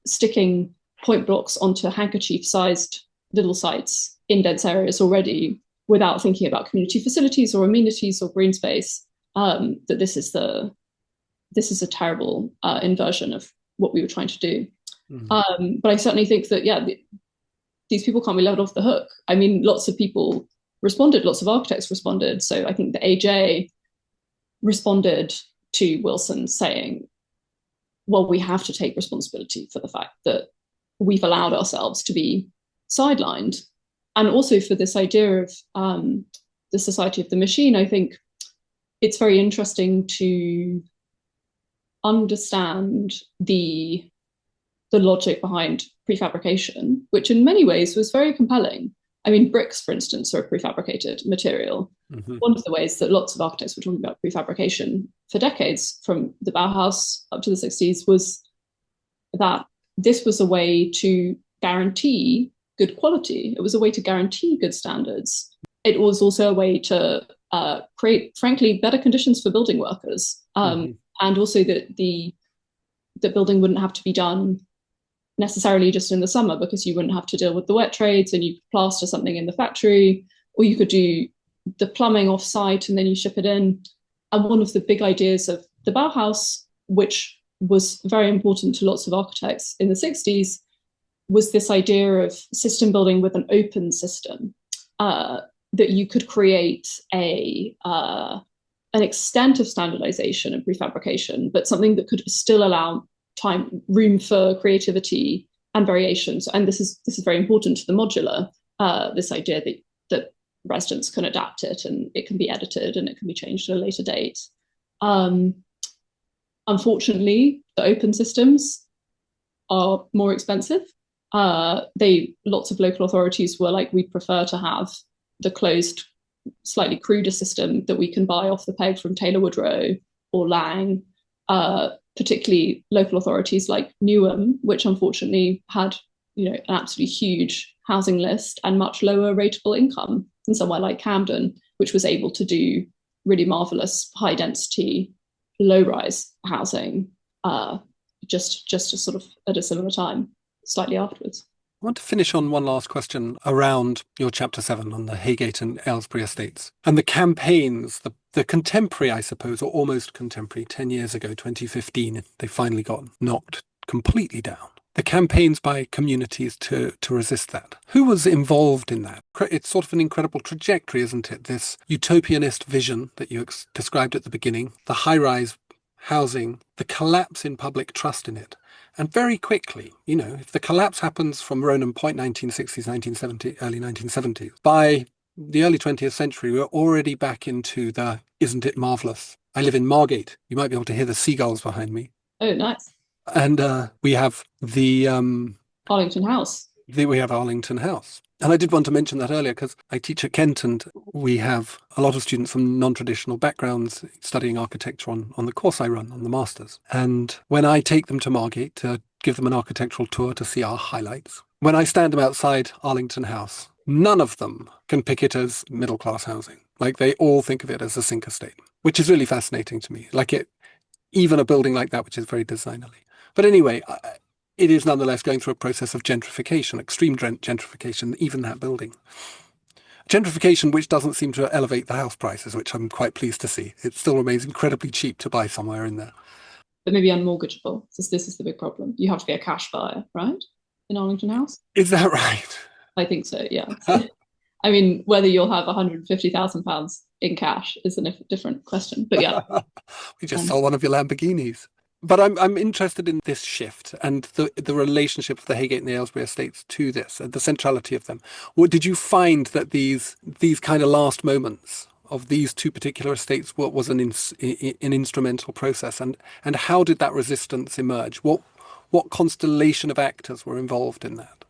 sticking point blocks onto handkerchief-sized little sites in dense areas already without thinking about community facilities or amenities or green space. That this is a terrible inversion of what we were trying to do. But I certainly think that these people can't be let off the hook. I mean, lots of people responded, lots of architects responded. So I think the AJ responded to Wilson saying, well, we have to take responsibility for the fact that we've allowed ourselves to be sidelined. And also for this idea of the society of the machine, I think it's very interesting to understand the logic behind prefabrication, which in many ways was very compelling. I mean, bricks, for instance, are a prefabricated material. Mm-hmm. One of the ways that lots of architects were talking about prefabrication for decades, from the Bauhaus up to the 60s, was that this was a way to guarantee good quality. It was a way to guarantee good standards. It was also a way to create, frankly, better conditions for building workers. And also that the building wouldn't have to be done necessarily just in the summer, because you wouldn't have to deal with the wet trades, and you could plaster something in the factory, or you could do the plumbing off site and then you ship it in. And one of the big ideas of the Bauhaus, which was very important to lots of architects in the 60s, was this idea of system building with an open system, that you could create an extent of standardization and prefabrication, but something that could still allow room for creativity and variations. And this is very important to the modular, this idea that residents can adapt it and it can be edited and it can be changed at a later date. Unfortunately, the open systems are more expensive. Lots of local authorities were like, we'd prefer to have the closed, slightly cruder system that we can buy off the peg from Taylor Woodrow or Lang. Particularly local authorities like Newham, which unfortunately had, an absolutely huge housing list and much lower rateable income than somewhere like Camden, which was able to do really marvelous high density, low rise housing, just sort of at a similar time, slightly afterwards. I want to finish on one last question around your chapter 7 on the Haygate and Aylesbury estates and the campaigns, the contemporary, I suppose, or almost contemporary, 10 years ago, 2015, they finally got knocked completely down. The campaigns by communities to resist that. Who was involved in that? It's sort of an incredible trajectory, isn't it? This utopianist vision that you described at the beginning, the high-rise housing, the collapse in public trust in it. And very quickly, if the collapse happens from Ronan Point, 1960s, 1970s, early 1970s, by the early 20th century, we're already back into the, isn't it marvellous? I live in Margate. You might be able to hear the seagulls behind me. Oh, nice. And we have the... Arlington House. We have Arlington House. And I did want to mention that earlier because I teach at Kent and we have a lot of students from non-traditional backgrounds studying architecture on the course I run, on the Masters. And when I take them to Margate to give them an architectural tour to see our highlights, when I stand them outside Arlington House, none of them can pick it as middle-class housing. Like they all think of it as a sink estate, which is really fascinating to me. Even a building like that, which is very designerly. But anyway, it is nonetheless going through a process of gentrification, extreme gentrification, even that building. Gentrification which doesn't seem to elevate the house prices, which I'm quite pleased to see. It still remains incredibly cheap to buy somewhere in there. But maybe unmortgageable. This is the big problem. You have to be a cash buyer, right? In Arlington House? Is that right? I think so, yeah. I mean, whether you'll have £150,000 in cash is a different question, but yeah. We just sold one of your Lamborghinis. But I'm interested in this shift and the relationship of the Haygate and the Aylesbury estates to this, and the centrality of them. What did you find that these kind of last moments of these two particular estates was an instrumental process, and how did that resistance emerge? What constellation of actors were involved in that?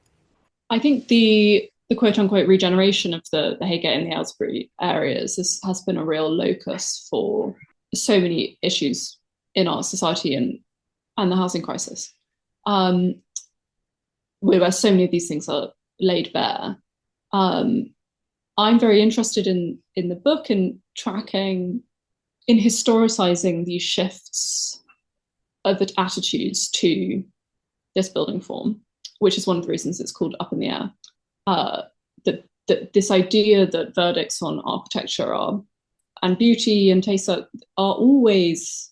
I think the quote unquote regeneration of the Haygate and the Aylesbury areas has been a real locus for so many issues in our society and the housing crisis, where so many of these things are laid bare. I'm very interested in the book in tracking, in historicizing these shifts of attitudes to this building form, which is one of the reasons it's called Up in the Air. That this idea that verdicts on architecture and beauty and taste are always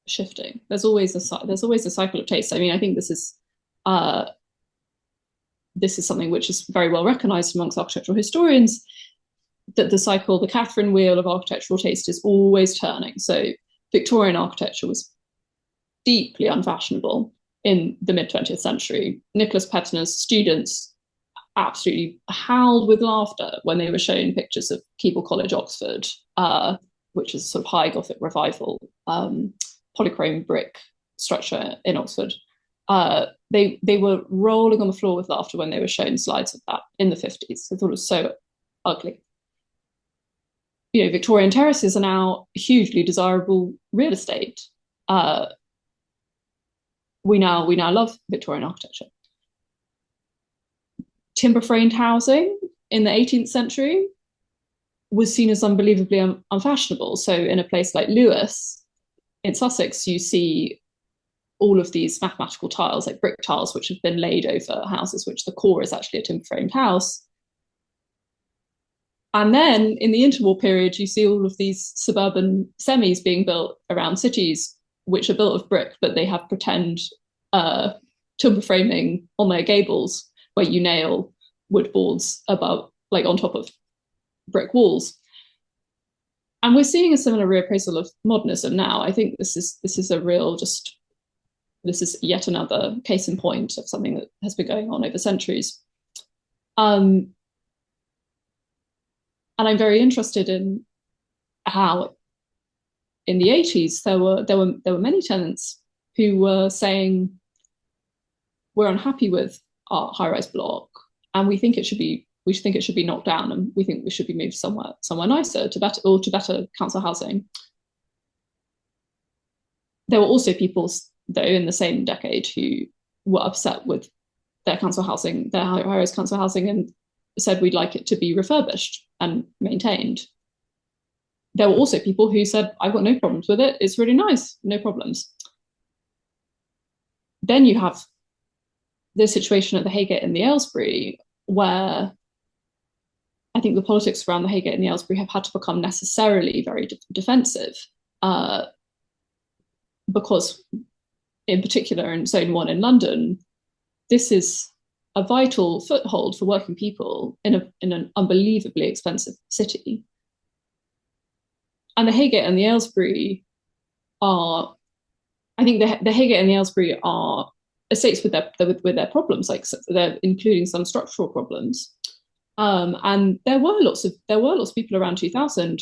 shifting. There's always a cycle of taste. I mean, I think this is something which is very well recognized amongst architectural historians, that the Catherine wheel of architectural taste is always turning. So Victorian architecture was deeply unfashionable in the mid-20th century. Nicholas Petiner's students absolutely howled with laughter when they were shown pictures of Keble College, Oxford, which is a sort of high Gothic revival, polychrome brick structure in Oxford. They were rolling on the floor with laughter when they were shown slides of that in the 50s. They thought it was so ugly. Victorian terraces are now hugely desirable real estate. We now love Victorian architecture. Timber framed housing in the 18th century was seen as unbelievably unfashionable. So in a place like Lewes in Sussex, you see all of these mathematical tiles, like brick tiles, which have been laid over houses, which the core is actually a timber framed house. And then in the interwar period, you see all of these suburban semis being built around cities, which are built of brick, but they have pretend timber framing on their gables, where you nail wood boards above, like on top of brick walls. And we're seeing a similar reappraisal of modernism now. I think this is yet another case in point of something that has been going on over centuries. And I'm very interested in how in the 80s there were many tenants who were saying, we're unhappy with our high-rise block and we think it should be knocked down, and we think we should be moved somewhere nicer to better council housing. There were also people, though, in the same decade who were upset with their council housing, their high-rise council housing, and said we'd like it to be refurbished and maintained. There were also people who said, I've got no problems with it, it's really nice, no problems. Then you have the situation at the Haygate and the Aylesbury, where I think the politics around the Haygate and the Aylesbury have had to become necessarily very defensive, because in particular in Zone 1 in London, this is a vital foothold for working people in an unbelievably expensive city. And the Haygate and the Aylesbury are, I think the Haygate and the Aylesbury are estates with their problems, like they're including some structural problems. And there were lots of people around 2000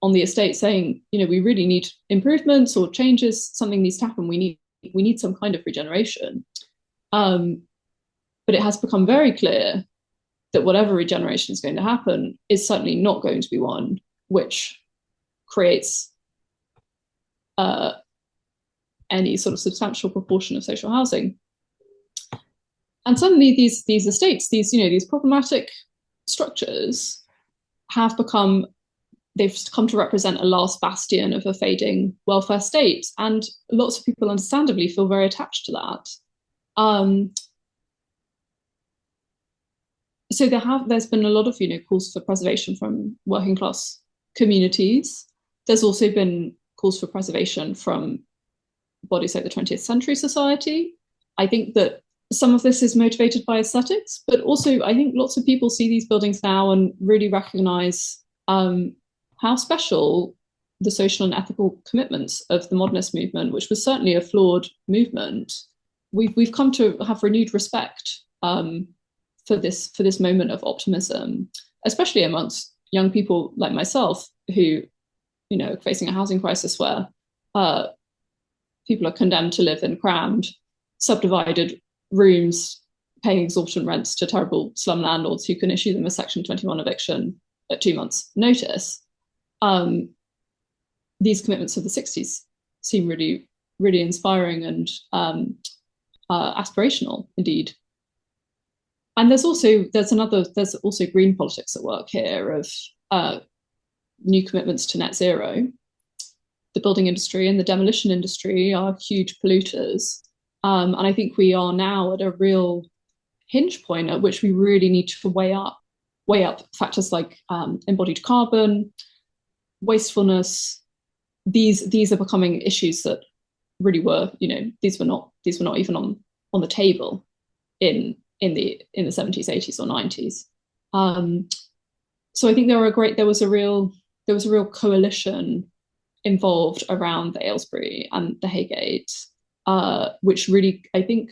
on the estate saying, we really need improvements or changes, something needs to happen, we need some kind of regeneration. But it has become very clear that whatever regeneration is going to happen is certainly not going to be one which creates any sort of substantial proportion of social housing. And suddenly these estates, these problematic structures they've come to represent a last bastion of a fading welfare state. And lots of people understandably feel very attached to that. So there's been a lot of calls for preservation from working class communities. There's also been calls for preservation from bodies like the 20th Century Society. I think that some of this is motivated by aesthetics, but also I think lots of people see these buildings now and really recognise how special the social and ethical commitments of the modernist movement, which was certainly a flawed movement, we've come to have renewed respect for this moment of optimism, especially amongst young people like myself who, are facing a housing crisis where people are condemned to live in crammed, subdivided rooms, paying exorbitant rents to terrible slum landlords who can issue them a Section 21 eviction at 2 months' notice. These commitments of the 60s seem really, really inspiring and aspirational indeed. And there's also green politics at work here of new commitments to net zero. The building industry and the demolition industry are huge polluters. And I think we are now at a real hinge point at which we really need to weigh up factors like embodied carbon, wastefulness. These are becoming issues that really were, these were not even on the table in the 70s, 80s, or 90s. So I think there was a real coalition involved around the Aylesbury and the Haygate. which really, I think,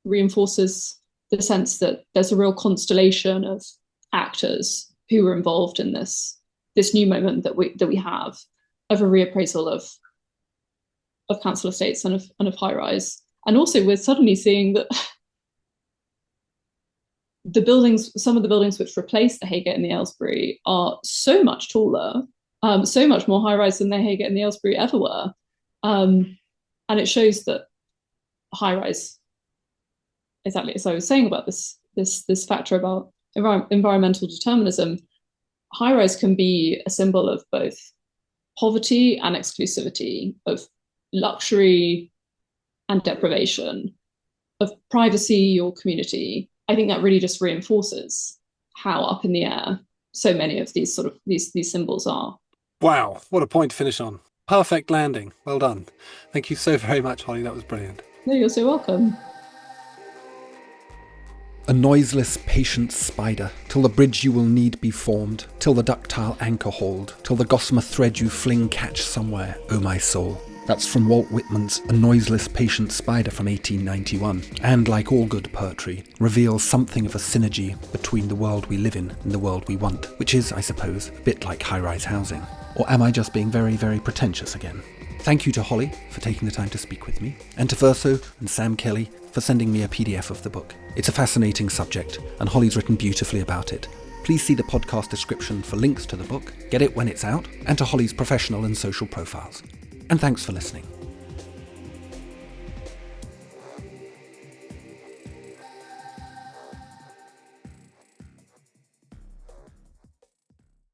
reinforces the sense that there's a real constellation of actors who were involved in this new moment that we have of a reappraisal of council estates and of high rise. And also we're suddenly seeing that some of the buildings which replace the Haygate and the Aylesbury are so much taller, so much more high rise than the Haygate and the Aylesbury ever were. And it shows that high rise, exactly as I was saying about this factor about environmental determinism, high rise can be a symbol of both poverty and exclusivity, of luxury and deprivation, of privacy or community. I think that really just reinforces how up in the air so many of these these symbols are. Wow, what a point to finish on. Perfect landing. Well done. Thank you so very much, Holly. That was brilliant. No, you're so welcome. A noiseless, patient spider, till the bridge you will need be formed, till the ductile anchor hold, till the gossamer thread you fling catch somewhere, O my soul. That's from Walt Whitman's A Noiseless Patient Spider from 1891, and like all good poetry, reveals something of a synergy between the world we live in and the world we want, which is, I suppose, a bit like high-rise housing. Or am I just being very, very pretentious again? Thank you to Holly for taking the time to speak with me, and to Verso and Sam Kelly for sending me a PDF of the book. It's a fascinating subject, and Holly's written beautifully about it. Please see the podcast description for links to the book, get it when it's out, and to Holly's professional and social profiles. And thanks for listening.